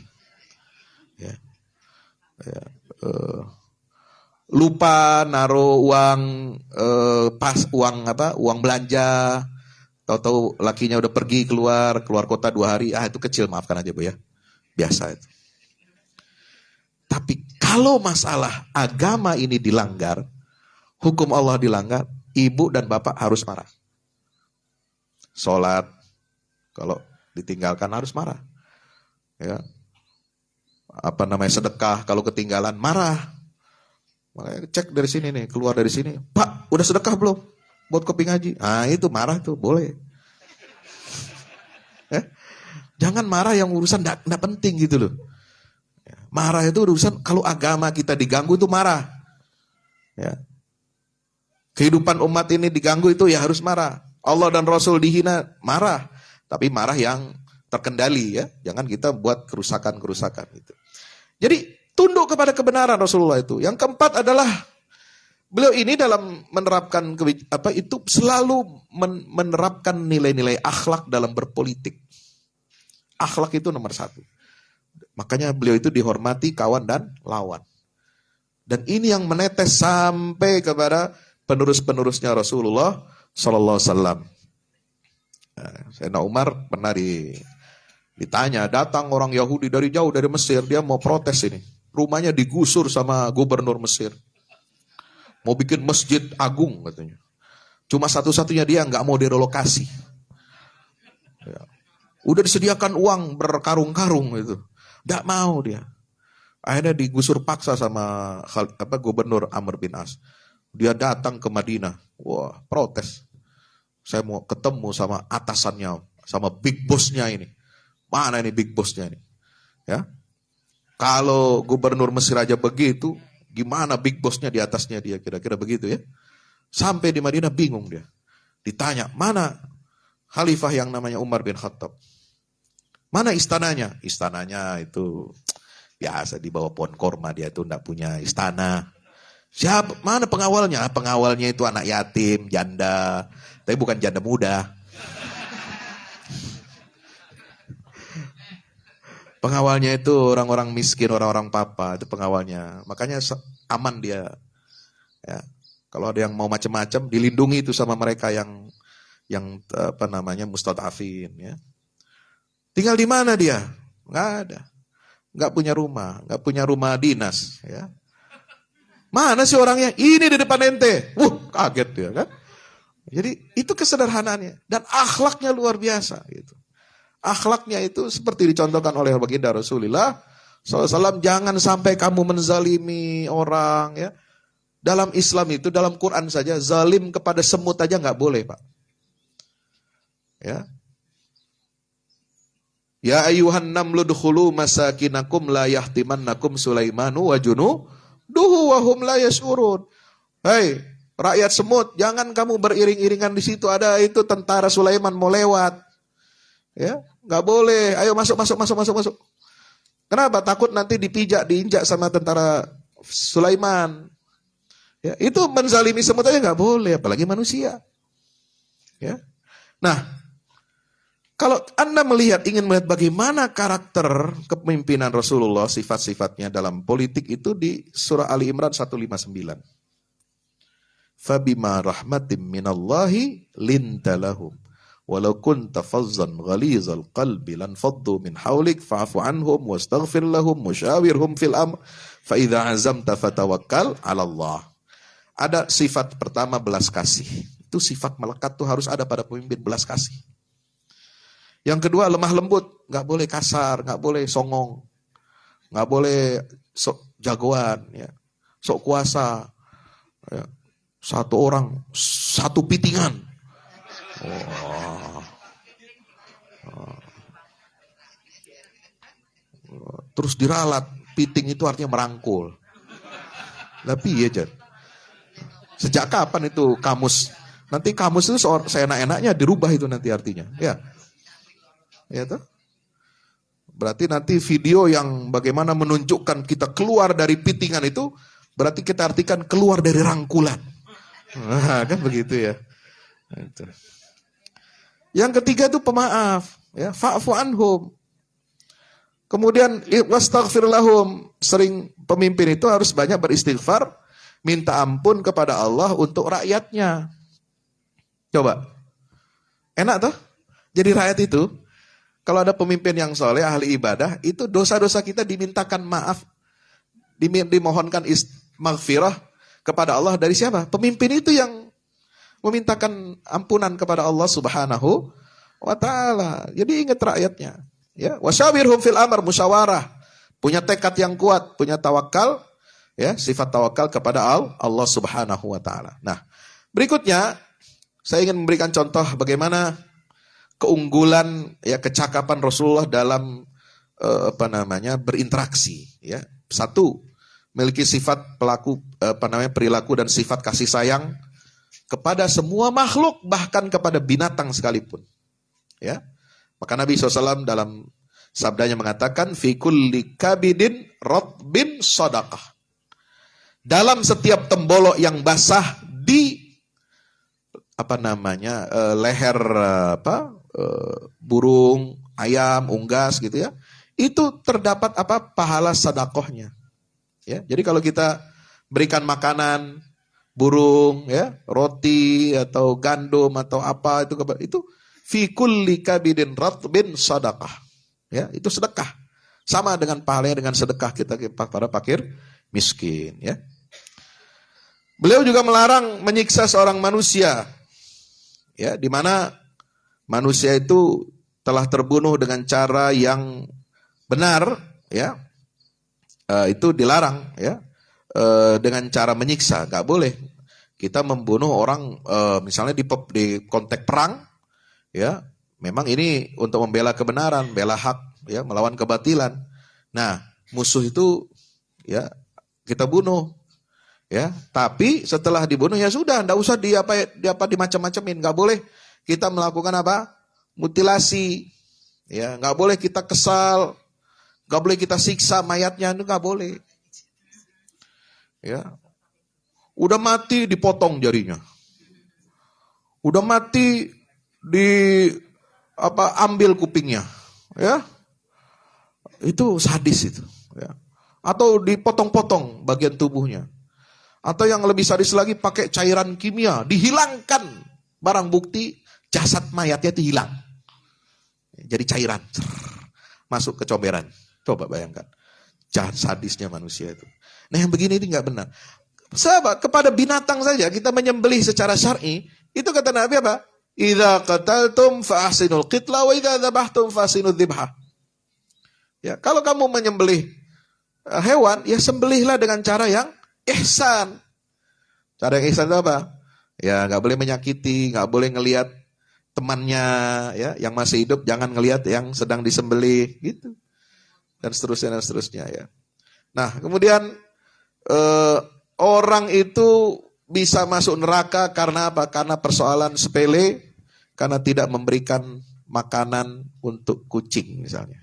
Ya. Lupa naruh uang uang belanja, tahu-tahu lakinya udah pergi keluar kota 2 hari, itu kecil, maafkan aja Bu ya, biasa itu. Tapi kalau masalah agama ini dilanggar, hukum Allah dilanggar, ibu dan bapak harus marah. Sholat kalau ditinggalkan harus marah, ya. Sedekah kalau ketinggalan marah. Makanya cek dari sini nih, keluar dari sini, Pak, udah sedekah belum? Buat kopi ngaji. Itu marah tuh, boleh. Jangan marah yang urusan enggak penting gitu loh. Marah itu urusan kalau agama kita diganggu itu marah. Ya. Kehidupan umat ini diganggu itu ya harus marah. Allah dan Rasul dihina, marah. Tapi marah yang terkendali ya. Jangan kita buat kerusakan-kerusakan gitu. Jadi tunduk kepada kebenaran Rasulullah itu. Yang keempat adalah beliau ini dalam menerapkan itu selalu menerapkan nilai-nilai akhlak dalam berpolitik. Akhlak itu nomor 1. Makanya beliau itu dihormati kawan dan lawan. Dan ini yang menetes sampai kepada penerus-penerusnya Rasulullah sallallahu alaihi wasallam. Sayyidina Umar pernah ditanya, datang orang Yahudi dari jauh dari Mesir, dia mau protes ini. Rumahnya digusur sama gubernur Mesir. Mau bikin masjid agung katanya. Cuma satu-satunya dia nggak mau direlokasi. Ya. Udah disediakan uang berkarung-karung itu. Nggak mau dia. Akhirnya digusur paksa sama gubernur Amr bin As. Dia datang ke Madinah. Wah, protes. Saya mau ketemu sama atasannya, sama big bossnya ini. Mana ini big bossnya ini? Ya. Kalau gubernur Mesir aja begitu, gimana big bossnya di atasnya dia, kira-kira begitu ya. Sampai di Madinah bingung dia. Ditanya, mana khalifah yang namanya Umar bin Khattab? Mana istananya? Istananya itu biasa di bawah pohon korma, dia itu enggak punya istana. Siapa? Mana pengawalnya? Pengawalnya itu anak yatim, janda. Tapi bukan janda muda. Pengawalnya itu orang-orang miskin, orang-orang papa. Itu pengawalnya. Makanya aman dia. Ya. Kalau ada yang mau macam-macam, dilindungi itu sama mereka yang mustadafin. Ya. Tinggal di mana dia? Nggak ada. Nggak punya rumah dinas. Ya. Mana sih orangnya? Ini di depan ente. Kaget dia kan. Jadi itu kesederhanaannya. Dan akhlaknya luar biasa. Gitu. Akhlaknya itu seperti dicontohkan oleh baginda Rasulullah SAW. Jangan sampai kamu menzalimi orang. Ya. Dalam Islam itu, dalam Quran saja, zalim kepada semut aja nggak boleh, Pak. Ya. Ya ayyuhan namlu dukhulu masakinakum la yahtimannakum Sulaimanu wa junuduhu wa hum la yash'urun. Hei, rakyat semut, jangan kamu beriring-iringan di situ, ada itu tentara Sulaiman mau lewat. Ya, nggak boleh. Ayo masuk. Kenapa? Takut nanti diinjak sama tentara Sulaiman. Ya, itu menzalimi semut aja nggak boleh, apalagi manusia. Ya. Nah, kalau Anda ingin melihat bagaimana karakter kepemimpinan Rasulullah, sifat-sifatnya dalam politik itu di surah Ali Imran 159. Fabima rahmatim minallahi lintalahum walau kunta fazzan ghalizal qalbi lan faddu min hawlik fa'fu anhum wastaghfir lahum wasyawirhum fil amr fa idza azamta fatawakkal 'ala Allah. Ada sifat pertama belas kasih. Itu sifat melekat tuh harus ada pada pemimpin, belas kasih. Yang kedua lemah lembut, nggak boleh kasar, nggak boleh songong, nggak boleh sok jagoan, ya, sok kuasa. Ya. Satu orang, satu pitingan. Terus diralat, piting itu artinya merangkul. Tapi ya Jan. Sejak kapan itu kamus? Nanti kamus itu seenak-enaknya dirubah itu nanti artinya. Ya. Ya tuh. Berarti nanti video yang bagaimana menunjukkan kita keluar dari pitingan itu, berarti kita artikan keluar dari rangkulan. Nah, kan begitu ya. Itu. Yang ketiga itu pemaaf. Ya, fa'fu anhum. Kemudian wastaghfir lahum. Sering pemimpin itu harus banyak beristighfar, minta ampun kepada Allah untuk rakyatnya. Coba. Enak toh? Jadi rakyat itu, kalau ada pemimpin yang soleh, ahli ibadah, itu dosa-dosa kita dimintakan maaf, dimohonkan maghfirah kepada Allah dari siapa? Pemimpin itu yang memintakan ampunan kepada Allah Subhanahu wa ta'ala. Jadi ingat rakyatnya. Ya, wasyawirhum fil amr, musyawarah. Punya tekad yang kuat, punya tawakal. Ya, sifat tawakal kepada Allah Subhanahu wa ta'ala. Nah, berikutnya saya ingin memberikan contoh bagaimana keunggulan, ya, kecakapan Rasulullah dalam berinteraksi. Ya, satu, memiliki sifat perilaku dan sifat kasih sayang kepada semua makhluk, bahkan kepada binatang sekalipun. Ya, maka Nabi SAW dalam sabdanya mengatakan, fi kulli kabidin ratbin sadaqah. Dalam setiap tembolok yang basah di leher burung, ayam, unggas gitu ya, itu terdapat pahala sedekahnya. Ya, jadi kalau kita berikan makanan burung, ya, roti atau gandum atau apa itu fi kulli kabidin ratbin sadaqah. Ya, itu sedekah. Sama dengan pahalanya dengan sedekah kita para fakir miskin, ya. Beliau juga melarang menyiksa seorang manusia. Ya, di mana manusia itu telah terbunuh dengan cara yang benar, ya. Itu dilarang, ya. Dengan cara menyiksa, nggak boleh. Kita membunuh orang, misalnya di konteks perang, ya, memang ini untuk membela kebenaran, bela hak, ya, melawan kebatilan. Nah, musuh itu, ya, kita bunuh, ya. Tapi setelah dibunuh ya sudah, nggak usah dimacam-macamin, nggak boleh kita melakukan apa? Mutilasi, ya, nggak boleh kita kesal, nggak boleh kita siksa mayatnya, itu nggak boleh. Ya, udah mati dipotong jarinya, udah mati ambil kupingnya, ya, itu sadis itu, ya. Atau dipotong-potong bagian tubuhnya, atau yang lebih sadis lagi pakai cairan kimia, dihilangkan barang bukti, jasad mayatnya itu hilang, jadi cairan, masuk ke comberan. Coba bayangkan, sadisnya manusia itu. Nah, yang begini ini nggak benar. Sahabat, kepada binatang saja kita menyembelih secara syar'i, itu kata Nabi apa? Idza qataltum fa ahsinul qitla wa idza dzabhtum fa ahsinudz dzibhah. Ya, kalau kamu menyembelih hewan, ya sembelihlah dengan cara yang ihsan. Cara yang ihsan itu apa? Ya, nggak boleh menyakiti, nggak boleh ngelihat temannya, ya, yang masih hidup, jangan ngelihat yang sedang disembelih, gitu. Dan seterusnya, ya. Nah, kemudian orang itu bisa masuk neraka karena apa? Karena persoalan sepele, karena tidak memberikan makanan untuk kucing misalnya.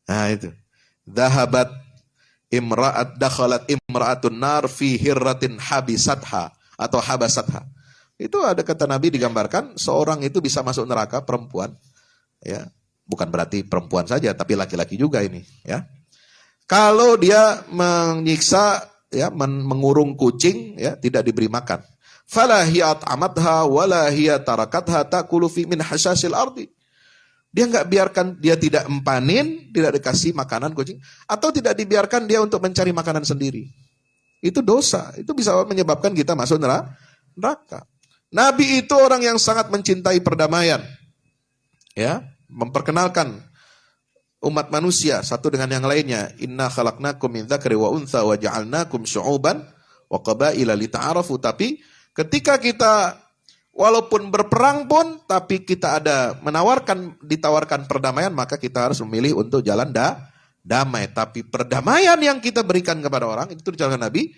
Nah, itu. Dakhalat imra'atun nar fi hirratin habisatha atau habasatha. Itu ada kata Nabi digambarkan seorang itu bisa masuk neraka, perempuan, ya. Bukan berarti perempuan saja tapi laki-laki juga ini, ya. Kalau dia menyiksa, ya, mengurung kucing, ya, tidak diberi makan. Fala hiya at'amatha wala hiya tarakatha ta'kulu fi min hasyasil ardi. Dia enggak biarkan, dia tidak empanin, tidak dikasih makanan kucing, atau tidak dibiarkan dia untuk mencari makanan sendiri. Itu dosa, itu bisa menyebabkan kita masuk neraka. Nabi itu orang yang sangat mencintai perdamaian, ya, memperkenalkan umat manusia satu dengan yang lainnya. Inna khalaqnakum min dzakari wa untha wa ja'alnakum syu'uban wa qabaila lita'arafu. Tapi ketika kita walaupun berperang pun, tapi kita ditawarkan perdamaian, maka kita harus memilih untuk jalan damai. Tapi perdamaian yang kita berikan kepada orang, itu dijalankan Nabi.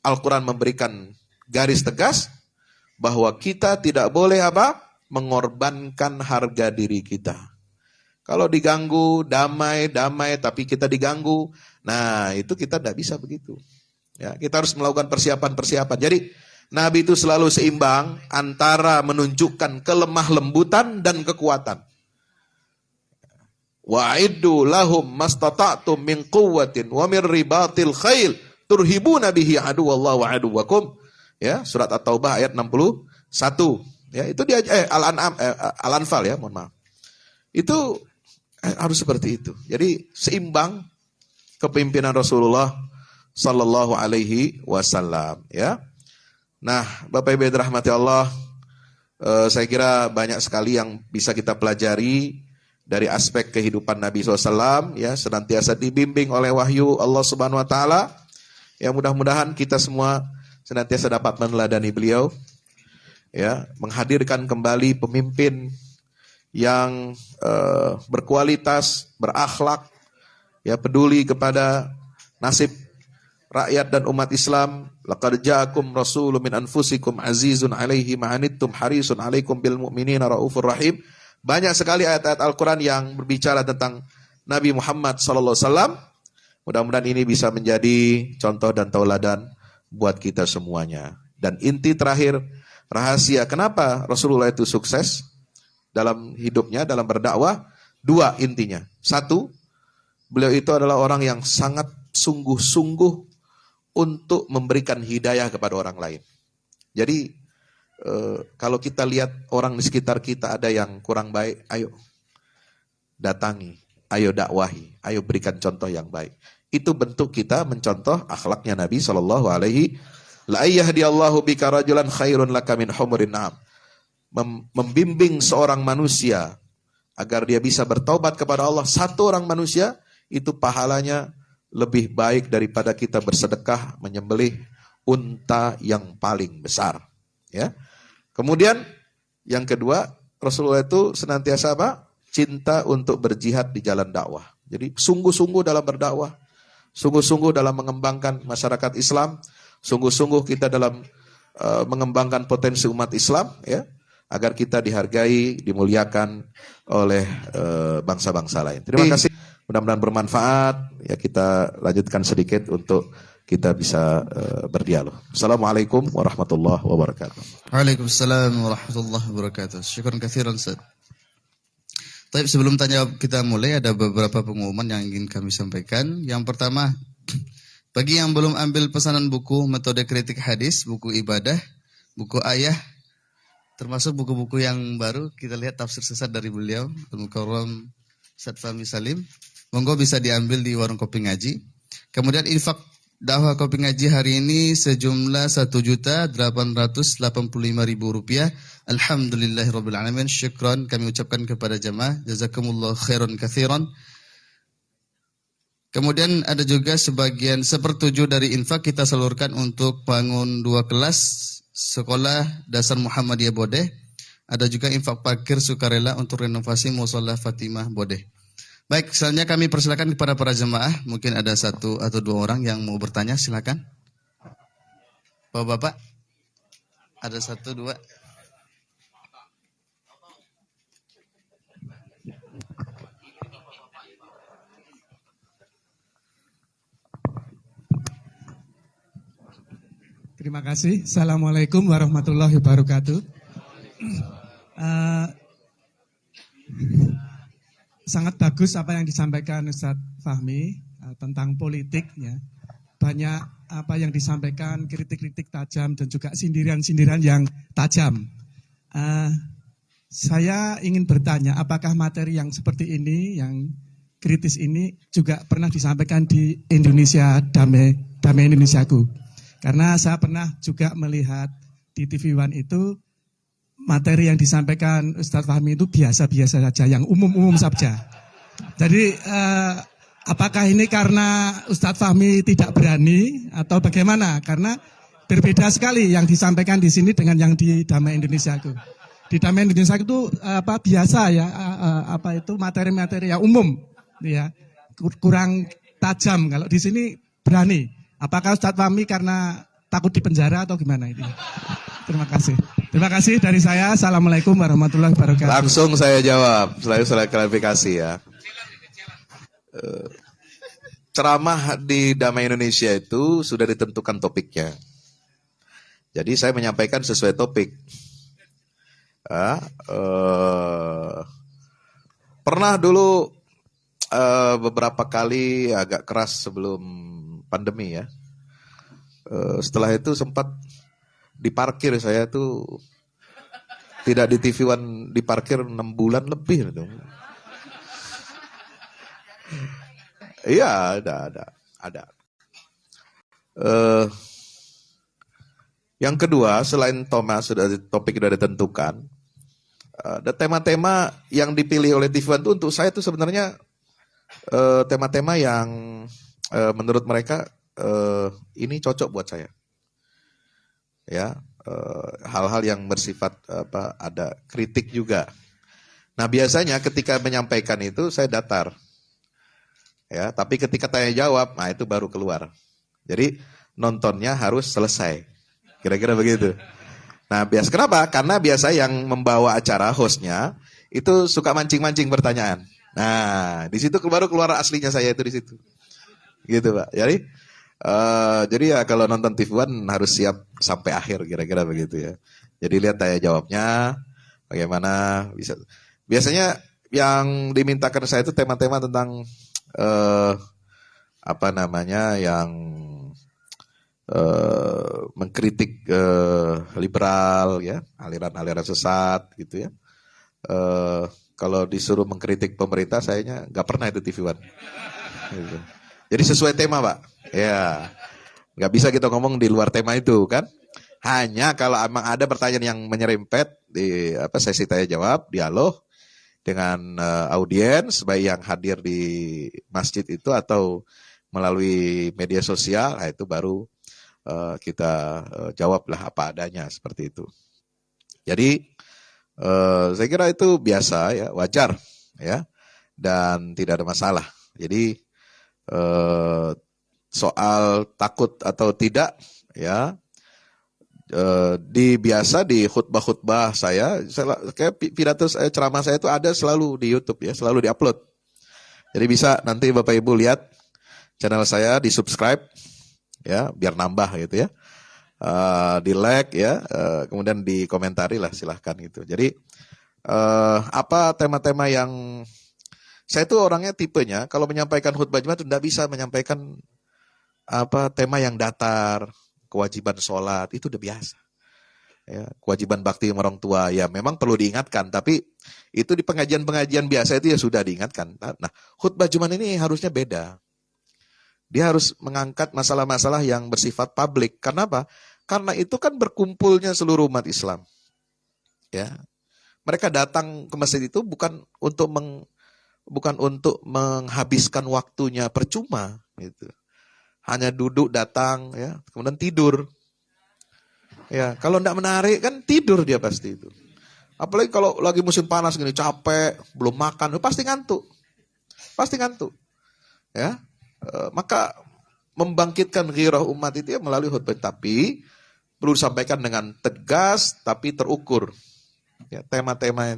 Al-Quran memberikan garis tegas bahwa kita tidak boleh apa? Mengorbankan harga diri kita. Kalau diganggu, damai, tapi kita diganggu, nah itu kita tidak bisa begitu. Ya, kita harus melakukan persiapan. Jadi Nabi itu selalu seimbang antara menunjukkan kelemah lembutan dan kekuatan. Wa'iddu lahum mastata'tum min quwwatin wa min ribatil khail turhibuna bihi aduwallahu wa aduwakum. Ya, surat At-Taubah ayat 61. Ya, itu dia Al-Anfal, ya, mohon maaf. Itu harus seperti itu. Jadi seimbang kepemimpinan Rasulullah sallallahu alaihi wasallam, ya. Nah, Bapak Ibu dirahmati Allah, saya kira banyak sekali yang bisa kita pelajari dari aspek kehidupan Nabi SAW, ya, senantiasa dibimbing oleh wahyu Allah Subhanahu Wa Taala. Ya, mudah-mudahan kita semua senantiasa dapat meneladani beliau, ya, menghadirkan kembali pemimpin yang berkualitas, berakhlak, ya, peduli kepada nasib rakyat dan umat Islam. Laqad ja'akum rasulun min anfusikum azizun 'alaihi ma 'anittum harisun 'alaikum bil mu'minina raufur rahim. Banyak sekali ayat-ayat Al-Qur'an yang berbicara tentang Nabi Muhammad sallallahu alaihi wasallam. Mudah-mudahan ini bisa menjadi contoh dan tauladan buat kita semuanya. Dan inti terakhir, rahasia kenapa Rasulullah itu sukses dalam hidupnya, dalam berdakwah, dua intinya. Satu, beliau itu adalah orang yang sangat sungguh-sungguh untuk memberikan hidayah kepada orang lain. Jadi kalau kita lihat orang di sekitar kita ada yang kurang baik, ayo datangi, ayo dakwahi, ayo berikan contoh yang baik. Itu bentuk kita mencontoh akhlaknya Nabi Shallallahu Alaihi. La yahdiyallahu bika rajulan khairun laka min humurin na'am. Membimbing seorang manusia agar dia bisa bertaubat kepada Allah, satu orang manusia itu pahalanya lebih baik daripada kita bersedekah menyembelih unta yang paling besar. Ya. Kemudian yang kedua, Rasulullah itu senantiasa apa? Cinta untuk berjihad di jalan dakwah. Jadi sungguh-sungguh dalam berdakwah, sungguh-sungguh dalam mengembangkan masyarakat Islam, sungguh-sungguh kita dalam mengembangkan potensi umat Islam, ya, agar kita dihargai, dimuliakan oleh bangsa-bangsa lain. Terima kasih. Mudah-mudahan bermanfaat. Ya, kita lanjutkan sedikit untuk kita bisa berdialog. Assalamualaikum warahmatullahi wabarakatuh. Waalaikumsalam warahmatullahi wabarakatuh. Syukran katsiran, Ustaz. Tapi sebelum tanya kita mulai, ada beberapa pengumuman yang ingin kami sampaikan. Yang pertama, bagi yang belum ambil pesanan buku Metode Kritik Hadis, buku ibadah, buku ayah, termasuk buku-buku yang baru, kita lihat tafsir sesat dari beliau, Al-Mukarram Ustaz Fahmi Salim, monggo bisa diambil di warung kopi ngaji. Kemudian infak dakwah kopi ngaji hari ini sejumlah Rp1.885.000. Alhamdulillahirabbil alamin. Syukran kami ucapkan kepada jamaah. Jazakumullah khairan katsiran. Kemudian ada juga sebagian 1/7 dari infak kita salurkan untuk bangun 2 kelas sekolah dasar Muhammadiyah Bodeh. Ada juga infak parkir sukarela untuk renovasi Mushola Fatimah Bodeh. Baik, selanjutnya kami persilakan kepada para jemaah. Mungkin ada 1 atau 2 orang yang mau bertanya, silakan. Bapak-bapak, ada 1, 2. Terima kasih. Assalamualaikum warahmatullahi wabarakatuh. Sangat bagus apa yang disampaikan Ustaz Fahmi tentang politik, ya. Banyak apa yang disampaikan, kritik-kritik tajam dan juga sindiran-sindiran yang tajam. Saya ingin bertanya, apakah materi yang seperti ini, yang kritis ini juga pernah disampaikan di Indonesia Damai Indonesiaku? Karena saya pernah juga melihat di TV One itu materi yang disampaikan Ustadz Fahmi itu biasa-biasa saja, yang umum-umum saja. Jadi apakah ini karena Ustadz Fahmi tidak berani atau bagaimana? Karena berbeda sekali yang disampaikan di sini dengan yang di Damai Indonesiaku. Di Damai Indonesia itu biasa ya, materi-materi yang umum, ya, kurang tajam. Kalau di sini berani. Apakah Ustadz Fahmi karena takut dipenjara atau gimana ini? Terima kasih. Terima kasih dari saya. Assalamualaikum warahmatullahi wabarakatuh. Langsung saya jawab, selalu klarifikasi ya. Ceramah di Damai Indonesia itu sudah ditentukan topiknya. Jadi saya menyampaikan sesuai topik. Pernah dulu beberapa kali agak keras sebelum pandemi ya. Setelah itu sempat diparkir, saya tuh tidak di TV One, diparkir 6 bulan lebih. Iya, ada. Yang kedua, selain topik sudah ditentukan, ada tema-tema yang dipilih oleh TV One itu untuk saya itu sebenarnya tema-tema yang menurut mereka ini cocok buat saya. Ya, hal-hal yang bersifat ada kritik juga. Nah, biasanya ketika menyampaikan itu saya datar. Ya, tapi ketika tanya jawab, nah itu baru keluar. Jadi nontonnya harus selesai. Kira-kira begitu. Nah, kenapa? Karena biasa yang membawa acara hostnya itu suka mancing-mancing pertanyaan. Nah, di situ baru keluar aslinya saya itu di situ. Gitu, Pak. Jadi ya kalau nonton TV One harus siap sampai akhir, kira-kira begitu ya. Jadi lihat tanya jawabnya bagaimana bisa. Biasanya yang dimintakan saya itu tema-tema tentang yang mengkritik liberal ya, aliran-aliran sesat gitu ya. Kalau disuruh mengkritik pemerintah, sayanya nggak pernah itu TV One. Gitu. Jadi sesuai tema, Pak. Ya, nggak bisa kita ngomong di luar tema itu kan. Hanya kalau emang ada pertanyaan yang menyerempet di sesi tanya jawab, dialog dengan audiens, baik yang hadir di masjid itu atau melalui media sosial, nah itu baru kita jawablah apa adanya seperti itu. Jadi saya kira itu biasa ya, wajar ya, dan tidak ada masalah. Jadi soal takut atau tidak ya, biasa di khutbah-khutbah saya kayak pidato ceramah saya itu ada selalu di YouTube ya, selalu diupload. Jadi bisa nanti Bapak Ibu lihat channel saya, di subscribe ya, biar nambah gitu ya. Di like ya, kemudian dikomentari lah silahkan gitu. Jadi apa tema-tema yang saya tuh orangnya tipenya kalau menyampaikan khutbah Jumat itu tidak bisa menyampaikan tema yang datar, kewajiban sholat itu udah biasa. Ya, kewajiban bakti sama orang tua ya memang perlu diingatkan, tapi itu di pengajian-pengajian biasa itu ya sudah diingatkan. Nah, khutbah Jumat ini harusnya beda. Dia harus mengangkat masalah-masalah yang bersifat publik. Karena apa? Karena itu kan berkumpulnya seluruh umat Islam. Ya, mereka datang ke masjid itu bukan untuk menghabiskan waktunya percuma, gitu. Hanya duduk datang, ya, kemudian tidur. Ya, kalau tidak menarik kan tidur dia pasti itu. Apalagi kalau lagi musim panas gini, capek, belum makan, pasti ngantuk. Pasti ngantuk. Ya. Maka membangkitkan ghirah umat itu ya melalui khutbah, tapi perlu disampaikan dengan tegas tapi terukur. Ya, tema-tema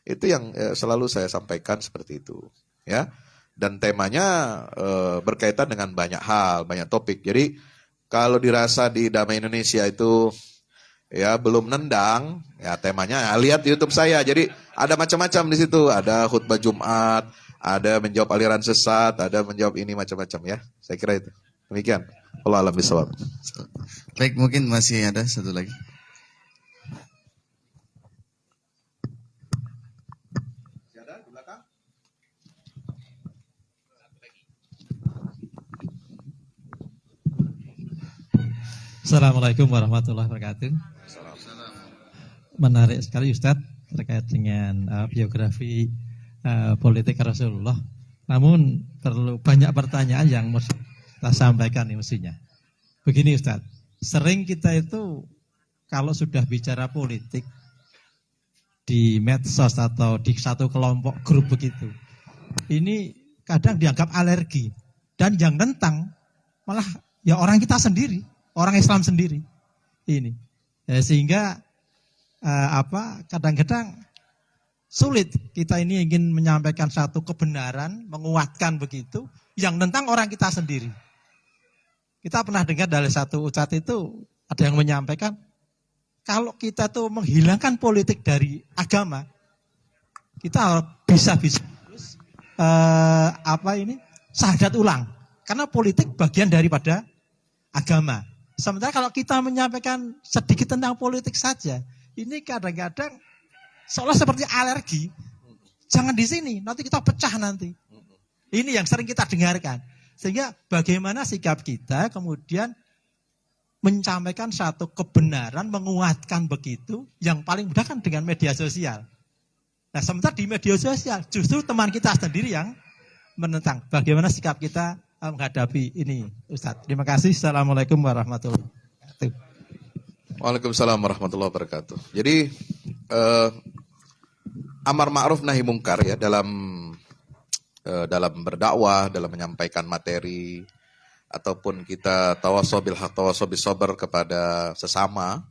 itu yang selalu saya sampaikan seperti itu. Ya, dan temanya berkaitan dengan banyak hal, banyak topik. Jadi kalau dirasa di Damai Indonesia itu ya belum nendang, ya temanya ya, lihat di YouTube saya. Jadi ada macam-macam di situ, ada khutbah Jumat, ada menjawab aliran sesat, ada menjawab ini macam-macam ya. Saya kira itu. Demikian. Allah alam bisawab. Baik, mungkin masih ada satu lagi. Ada di belakang? Assalamualaikum warahmatullahi wabarakatuh. Menarik sekali Ustadz terkait dengan biografi politik Rasulullah. Namun perlu banyak pertanyaan yang mesti kita sampaikan nih mestinya. Begini Ustadz, sering kita itu kalau sudah bicara politik di medsos atau di satu kelompok grup begitu, ini kadang dianggap alergi. Dan yang nentang malah ya orang kita sendiri, orang Islam sendiri. Ini ya, sehingga kadang-kadang sulit kita ini ingin menyampaikan satu kebenaran, menguatkan begitu, yang tentang orang kita sendiri. Kita pernah dengar dari satu ustadz itu, ada yang menyampaikan, kalau kita tuh menghilangkan politik dari agama, kita bisa syahadat ulang. Karena politik bagian daripada agama. Sementara kalau kita menyampaikan sedikit tentang politik saja, ini kadang-kadang seolah seperti alergi. Jangan di sini, nanti kita pecah nanti. Ini yang sering kita dengarkan. Sehingga bagaimana sikap kita kemudian menyampaikan satu kebenaran, menguatkan begitu, yang paling mudah kan dengan media sosial. Nah, sementara di media sosial justru teman kita sendiri yang menentang. Bagaimana sikap kita menghadapi ini, Ustadz? Terima kasih. Assalamualaikum warahmatullahi wabarakatuh. Waalaikumsalam warahmatullahi wabarakatuh. Jadi amar ma'ruf nahi mungkar ya dalam berdakwah, dalam menyampaikan materi ataupun kita tawasaw bil haq tawasaw bis sabr kepada sesama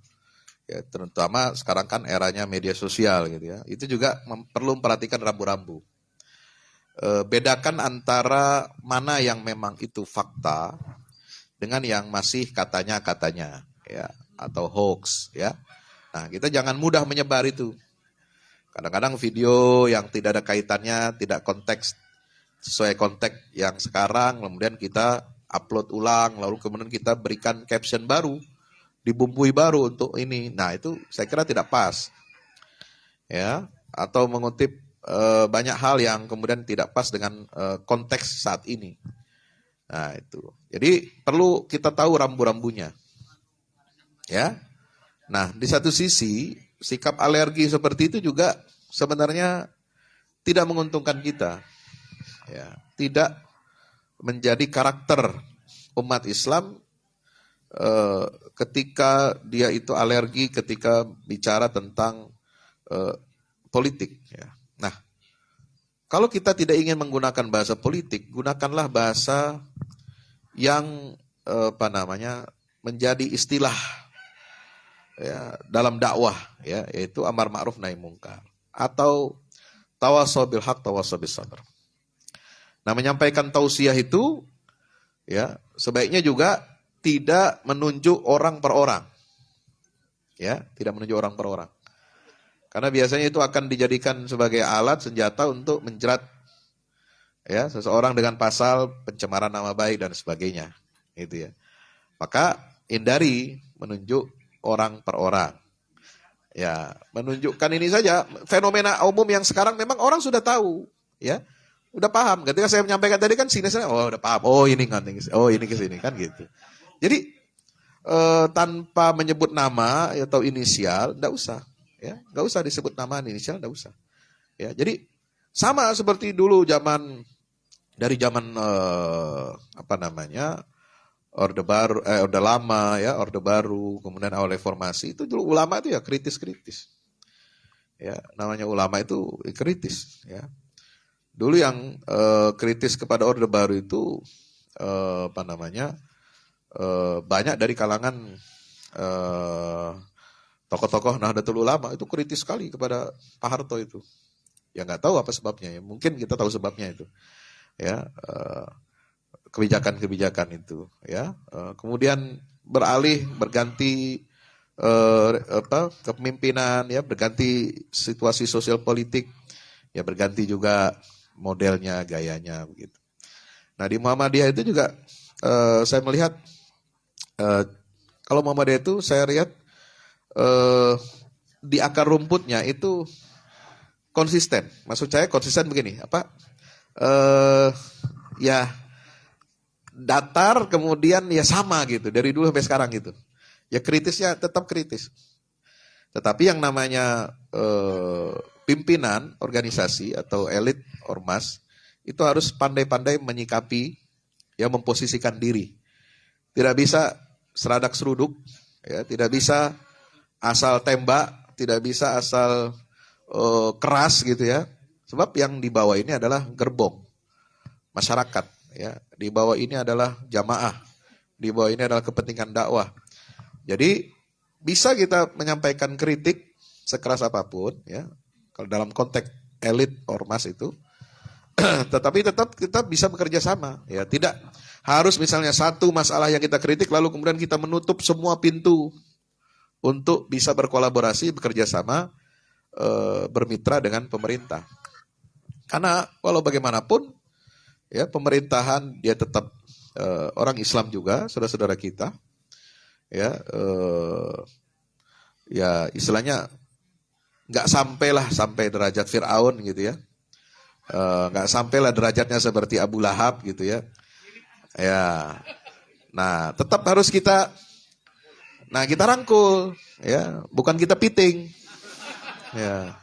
ya, terutama sekarang kan eranya media sosial gitu ya. Itu juga perlu memperhatikan rambu-rambu. Bedakan antara mana yang memang itu fakta dengan yang masih katanya ya, atau hoax ya. Nah, kita jangan mudah menyebar itu. Kadang-kadang video yang tidak ada kaitannya, tidak konteks sesuai konteks yang sekarang, kemudian kita upload ulang, lalu kemudian kita berikan caption baru, dibumbui baru untuk ini. Nah, itu saya kira tidak pas. Ya, atau mengutip banyak hal yang kemudian tidak pas dengan konteks saat ini. Nah, itu. Jadi perlu kita tahu rambu-rambunya. Ya. Nah, di satu sisi sikap alergi seperti itu juga sebenarnya tidak menguntungkan kita. Ya, tidak menjadi karakter umat Islam ketika dia itu alergi ketika bicara tentang politik. Ya. Nah, kalau kita tidak ingin menggunakan bahasa politik, gunakanlah bahasa yang menjadi istilah ya, dalam dakwah, ya, yaitu amar ma'ruf nahi mungkar atau tawasau bil haq tawasau bis sabr. Nah, menyampaikan tausiah itu ya sebaiknya juga tidak menunjuk orang per orang. Ya, tidak menunjuk orang per orang. Karena biasanya itu akan dijadikan sebagai alat senjata untuk menjerat ya seseorang dengan pasal pencemaran nama baik dan sebagainya, gitu ya. Maka hindari menunjuk orang per orang. Ya, menunjukkan ini saja fenomena umum yang sekarang memang orang sudah tahu, ya. Udah paham. Ketika saya menyampaikan tadi kan sini oh udah paham. Oh ini kan, oh ini ke sini kan gitu. Jadi tanpa menyebut nama atau inisial enggak usah, ya. Enggak usah disebut nama inisial, enggak usah. Ya, jadi sama seperti dulu dari zaman Orde Baru, Orde Lama, ya, Orde Baru, kemudian awal reformasi, itu dulu ulama itu ya kritis-kritis. Ya, namanya ulama itu kritis, ya. Dulu yang kritis kepada Orde Baru itu banyak dari kalangan tokoh-tokoh Nahdlatul Ulama itu kritis sekali kepada Pak Harto itu. Ya nggak tahu apa sebabnya ya. Mungkin kita tahu sebabnya itu. Ya, kebijakan-kebijakan itu. Ya, kemudian berganti kepemimpinan, ya, berganti situasi sosial politik, ya berganti juga modelnya, gayanya begitu. Nah di Muhammadiyah itu juga saya melihat kalau Muhammadiyah itu saya lihat di akar rumputnya itu konsisten. Maksud saya konsisten begini, ya datar kemudian ya sama gitu dari dulu sampai sekarang gitu. Ya kritisnya tetap kritis. Tetapi yang namanya pimpinan organisasi atau elit ormas itu harus pandai-pandai menyikapi, ya, memposisikan diri. Tidak bisa seradak seruduk, ya, tidak bisa asal tembak, tidak bisa asal keras gitu ya. Sebab yang di bawah ini adalah gerbong masyarakat, ya. Di bawah ini adalah jamaah. Di bawah ini adalah kepentingan dakwah. Jadi bisa kita menyampaikan kritik sekeras apapun, ya. Kalau dalam konteks elit ormas itu, tetapi tetap kita bisa bekerja sama, ya. Tidak harus misalnya satu masalah yang kita kritik lalu kemudian kita menutup semua pintu untuk bisa berkolaborasi, bekerja sama, bermitra dengan pemerintah. Karena walau bagaimanapun, ya, pemerintahan dia tetap orang Islam juga, saudara-saudara kita, ya, ya istilahnya nggak sampai derajat Fir'aun gitu ya, nggak sampailah derajatnya seperti Abu Lahab gitu ya, ya. Nah tetap harus kita rangkul, ya, bukan kita piting. Ya.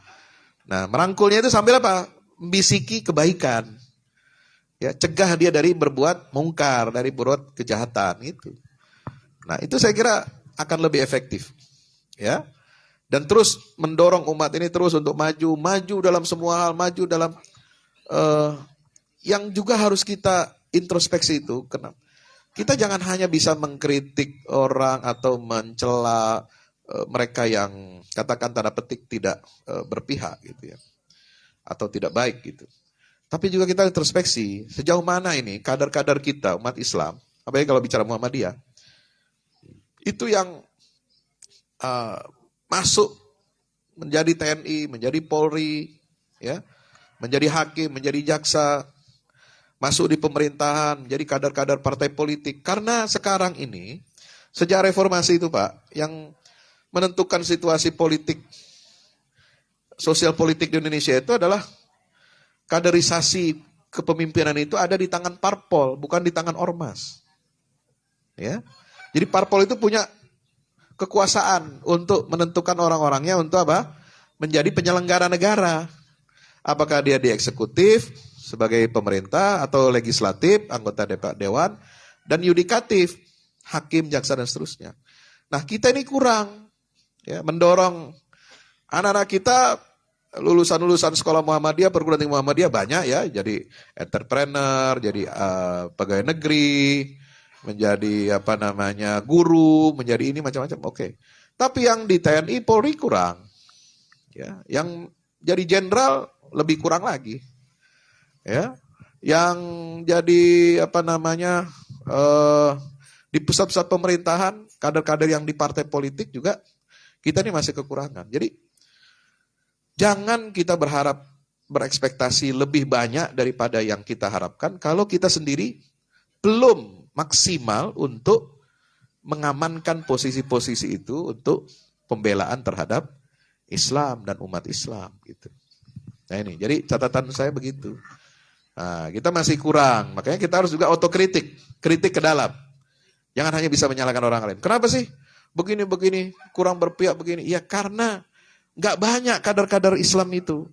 Nah, merangkulnya itu sambil apa? Bisiki kebaikan. Ya, cegah dia dari berbuat mungkar, dari berbuat kejahatan itu. Nah, itu saya kira akan lebih efektif. Ya. Dan terus mendorong umat ini terus untuk maju dalam semua hal, maju dalam yang juga harus kita introspeksi itu. Kenapa? Kita jangan hanya bisa mengkritik orang atau mencela mereka yang katakan tanda petik tidak berpihak gitu ya, atau tidak baik gitu. Tapi juga kita introspeksi sejauh mana ini kadar-kadar kita umat Islam, apalagi kalau bicara Muhammadiyah, itu yang masuk menjadi TNI, menjadi Polri, ya, menjadi hakim, menjadi jaksa, masuk di pemerintahan, jadi kader-kader partai politik. Karena sekarang ini, sejak reformasi itu Pak, yang menentukan situasi politik, sosial politik di Indonesia itu adalah kaderisasi kepemimpinan itu ada di tangan parpol, bukan di tangan ormas. Ya. Jadi parpol itu punya kekuasaan untuk menentukan orang-orangnya untuk apa? Menjadi penyelenggara negara. Apakah dia di eksekutif sebagai pemerintah atau legislatif, anggota dewan, dan yudikatif, hakim, jaksa, dan seterusnya. Nah, kita ini kurang ya, mendorong anak-anak kita, lulusan-lulusan sekolah Muhammadiyah, perguruan tinggi Muhammadiyah banyak ya, jadi entrepreneur, jadi pegawai negeri, menjadi guru, menjadi ini macam-macam. Oke. Tapi yang di TNI, Polri kurang. Ya, yang jadi jenderal lebih kurang lagi. Ya. Yang jadi di pusat-pusat pemerintahan, kader-kader yang di partai politik juga kita ini masih kekurangan. Jadi jangan kita berharap berekspektasi lebih banyak daripada yang kita harapkan kalau kita sendiri belum maksimal untuk mengamankan posisi-posisi itu untuk pembelaan terhadap Islam dan umat Islam gitu. Nah ini, jadi catatan saya begitu. Nah, kita masih kurang, makanya kita harus juga otokritik, kritik ke dalam. Jangan hanya bisa menyalahkan orang lain. Kenapa sih begini, kurang berpihak begini? Ya karena nggak banyak kader-kader Islam itu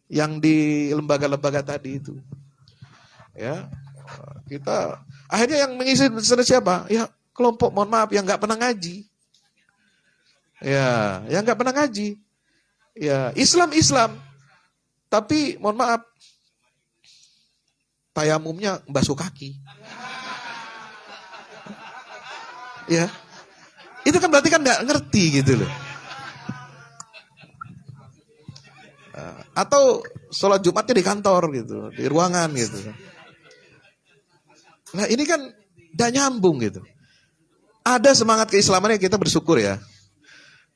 yang di lembaga-lembaga tadi itu. Ya, kita akhirnya yang mengisi siapa? Ya kelompok, mohon maaf, yang nggak pernah ngaji. Ya, yang nggak pernah ngaji. Ya, Islam, tapi mohon maaf, tayamumnya basuh kaki. Ya, itu kan berarti kan nggak ngerti gitu loh. Atau sholat Jumatnya di kantor gitu, di ruangan gitu. Nah ini kan tidak nyambung gitu. Ada semangat keislamannya, kita bersyukur ya.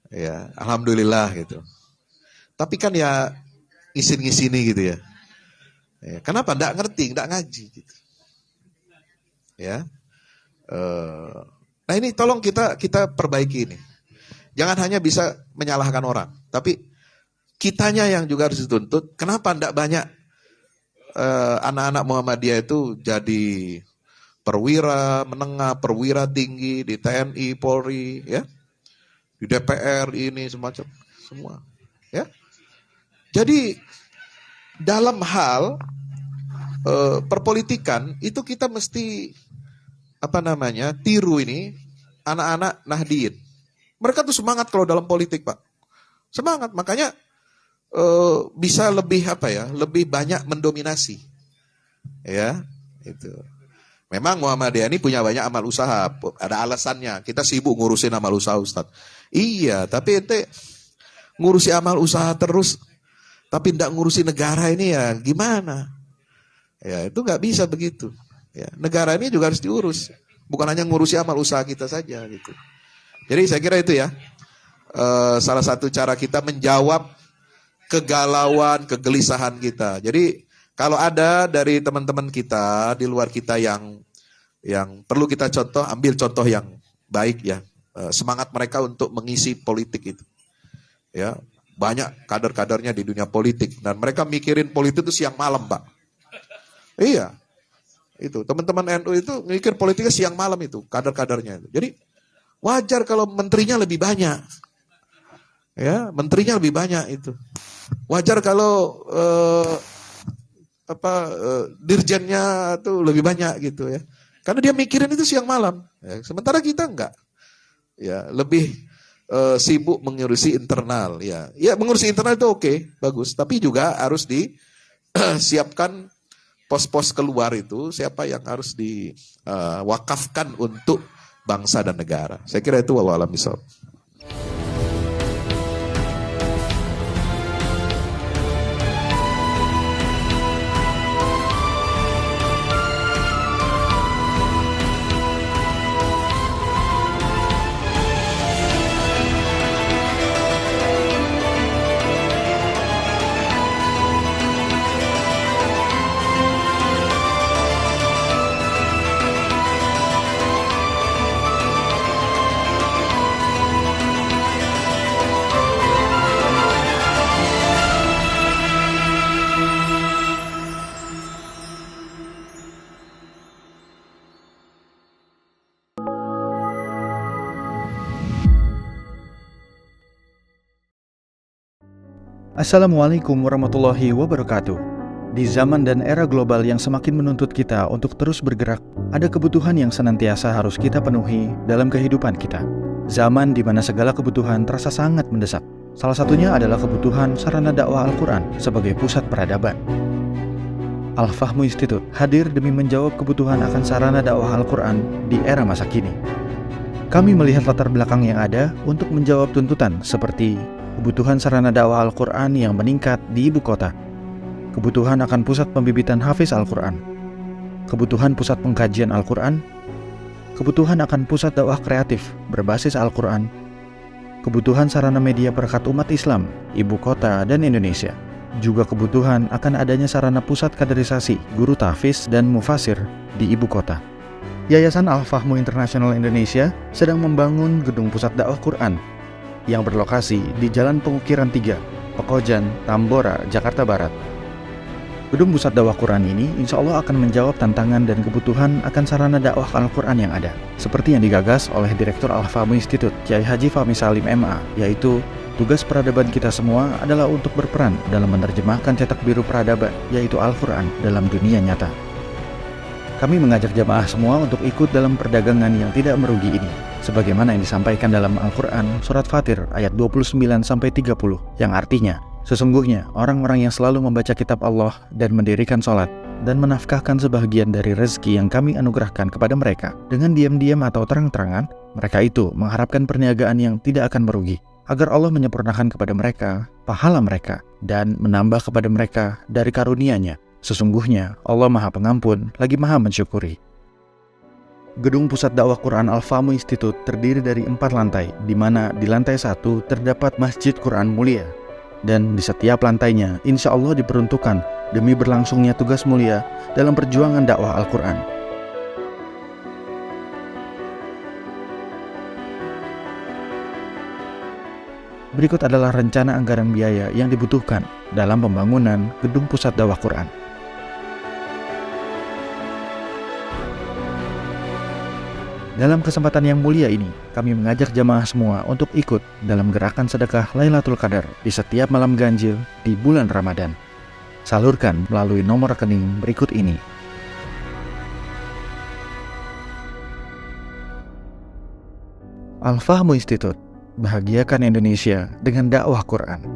Ya, alhamdulillah gitu. Tapi kan ya ngisin-ngisini gitu ya. Ya, kenapa? Tidak ngerti, tidak ngaji gitu. Ya. Nah ini tolong kita perbaiki ini. Jangan hanya bisa menyalahkan orang, tapi kitanya yang juga harus dituntut. Kenapa tidak banyak anak-anak Muhammadiyah itu jadi perwira menengah, perwira tinggi di TNI, Polri, ya, di DPR ini semacam semua, ya. Jadi dalam hal perpolitikan itu kita mesti tiru ini anak-anak Nahdien. Mereka tuh semangat kalau dalam politik, Pak. Semangat, makanya bisa lebih lebih banyak mendominasi. Ya, itu. Memang Muhammadiyah ini punya banyak amal usaha, ada alasannya. Kita sibuk ngurusin amal usaha, Ustaz. Iya, tapi ente ngurusi amal usaha terus tapi tidak ngurusi negara ini ya gimana? Ya, itu nggak bisa begitu. Ya, negara ini juga harus diurus. Bukan hanya ngurusi amal usaha kita saja gitu. Jadi saya kira itu ya. Salah satu cara kita menjawab kegalauan, kegelisahan kita. Jadi kalau ada dari teman-teman kita di luar kita yang perlu kita contoh, ambil contoh yang baik ya. Semangat mereka untuk mengisi politik itu. Ya, banyak kader-kadernya di dunia politik dan mereka mikirin politik itu siang malam, Pak. Iya. Itu teman-teman NU itu mikir politiknya siang malam itu, kader-kadernya itu. Jadi wajar kalau menterinya lebih banyak. Ya, menterinya lebih banyak itu. Wajar kalau dirjennya tuh lebih banyak gitu ya. Karena dia mikirin itu siang malam. Ya, sementara kita enggak. Ya, lebih sibuk mengurusi internal ya. Ya, mengurusi internal itu oke, bagus, tapi juga harus disiapkan pos-pos keluar itu siapa yang harus diwakafkan untuk bangsa dan negara. Saya kira itu wallahu a'lam bishawab. Assalamualaikum warahmatullahi wabarakatuh. Di zaman dan era global yang semakin menuntut kita untuk terus bergerak, ada kebutuhan yang senantiasa harus kita penuhi dalam kehidupan kita. Zaman di mana segala kebutuhan terasa sangat mendesak. Salah satunya adalah kebutuhan sarana dakwah Al-Quran sebagai pusat peradaban. Al-Fahmu Institute hadir demi menjawab kebutuhan akan sarana dakwah Al-Quran di era masa kini. Kami melihat latar belakang yang ada untuk menjawab tuntutan seperti kebutuhan sarana dakwah Al-Quran yang meningkat di ibu kota, kebutuhan akan pusat pembibitan hafiz Al-Quran, kebutuhan pusat pengkajian Al-Quran, kebutuhan akan pusat dakwah kreatif berbasis Al-Quran, kebutuhan sarana media perekat umat Islam, ibu kota dan Indonesia, juga kebutuhan akan adanya sarana pusat kaderisasi guru tahfiz dan mufasir di ibu kota. Yayasan Al-Fahmu International Indonesia sedang membangun gedung pusat dakwah Quran yang berlokasi di Jalan Pengukiran 3, Pekojan, Tambora, Jakarta Barat. Gedung pusat dakwah Quran ini insya Allah akan menjawab tantangan dan kebutuhan akan sarana dakwah Al-Quran yang ada, seperti yang digagas oleh Direktur Al-Fahmu Institute, Kiai Haji Fahmi Salim MA, yaitu tugas peradaban kita semua adalah untuk berperan dalam menerjemahkan cetak biru peradaban, yaitu Al-Quran, dalam dunia nyata. Kami mengajak jamaah semua untuk ikut dalam perdagangan yang tidak merugi ini, sebagaimana yang disampaikan dalam Al-Quran Surat Fatir ayat 29-30, yang artinya, sesungguhnya orang-orang yang selalu membaca kitab Allah dan mendirikan sholat dan menafkahkan sebahagian dari rezeki yang kami anugerahkan kepada mereka dengan diam-diam atau terang-terangan, mereka itu mengharapkan perniagaan yang tidak akan merugi, agar Allah menyempurnakan kepada mereka pahala mereka dan menambah kepada mereka dari karunia-Nya. Sesungguhnya Allah Maha Pengampun lagi Maha Mensyukuri. Gedung Pusat Dakwah Quran Al-Fahmu Institute terdiri dari 4 lantai, di mana di lantai 1 terdapat Masjid Quran Mulia, dan di setiap lantainya insya Allah diperuntukkan demi berlangsungnya tugas mulia dalam perjuangan dakwah Al-Quran. Berikut adalah rencana anggaran biaya yang dibutuhkan dalam pembangunan Gedung Pusat Dakwah Quran. Dalam kesempatan yang mulia ini, kami mengajak jamaah semua untuk ikut dalam gerakan sedekah Lailatul Qadar di setiap malam ganjil di bulan Ramadan. Salurkan melalui nomor rekening berikut ini. Al-Fahmu Institute, bahagiakan Indonesia dengan dakwah Quran.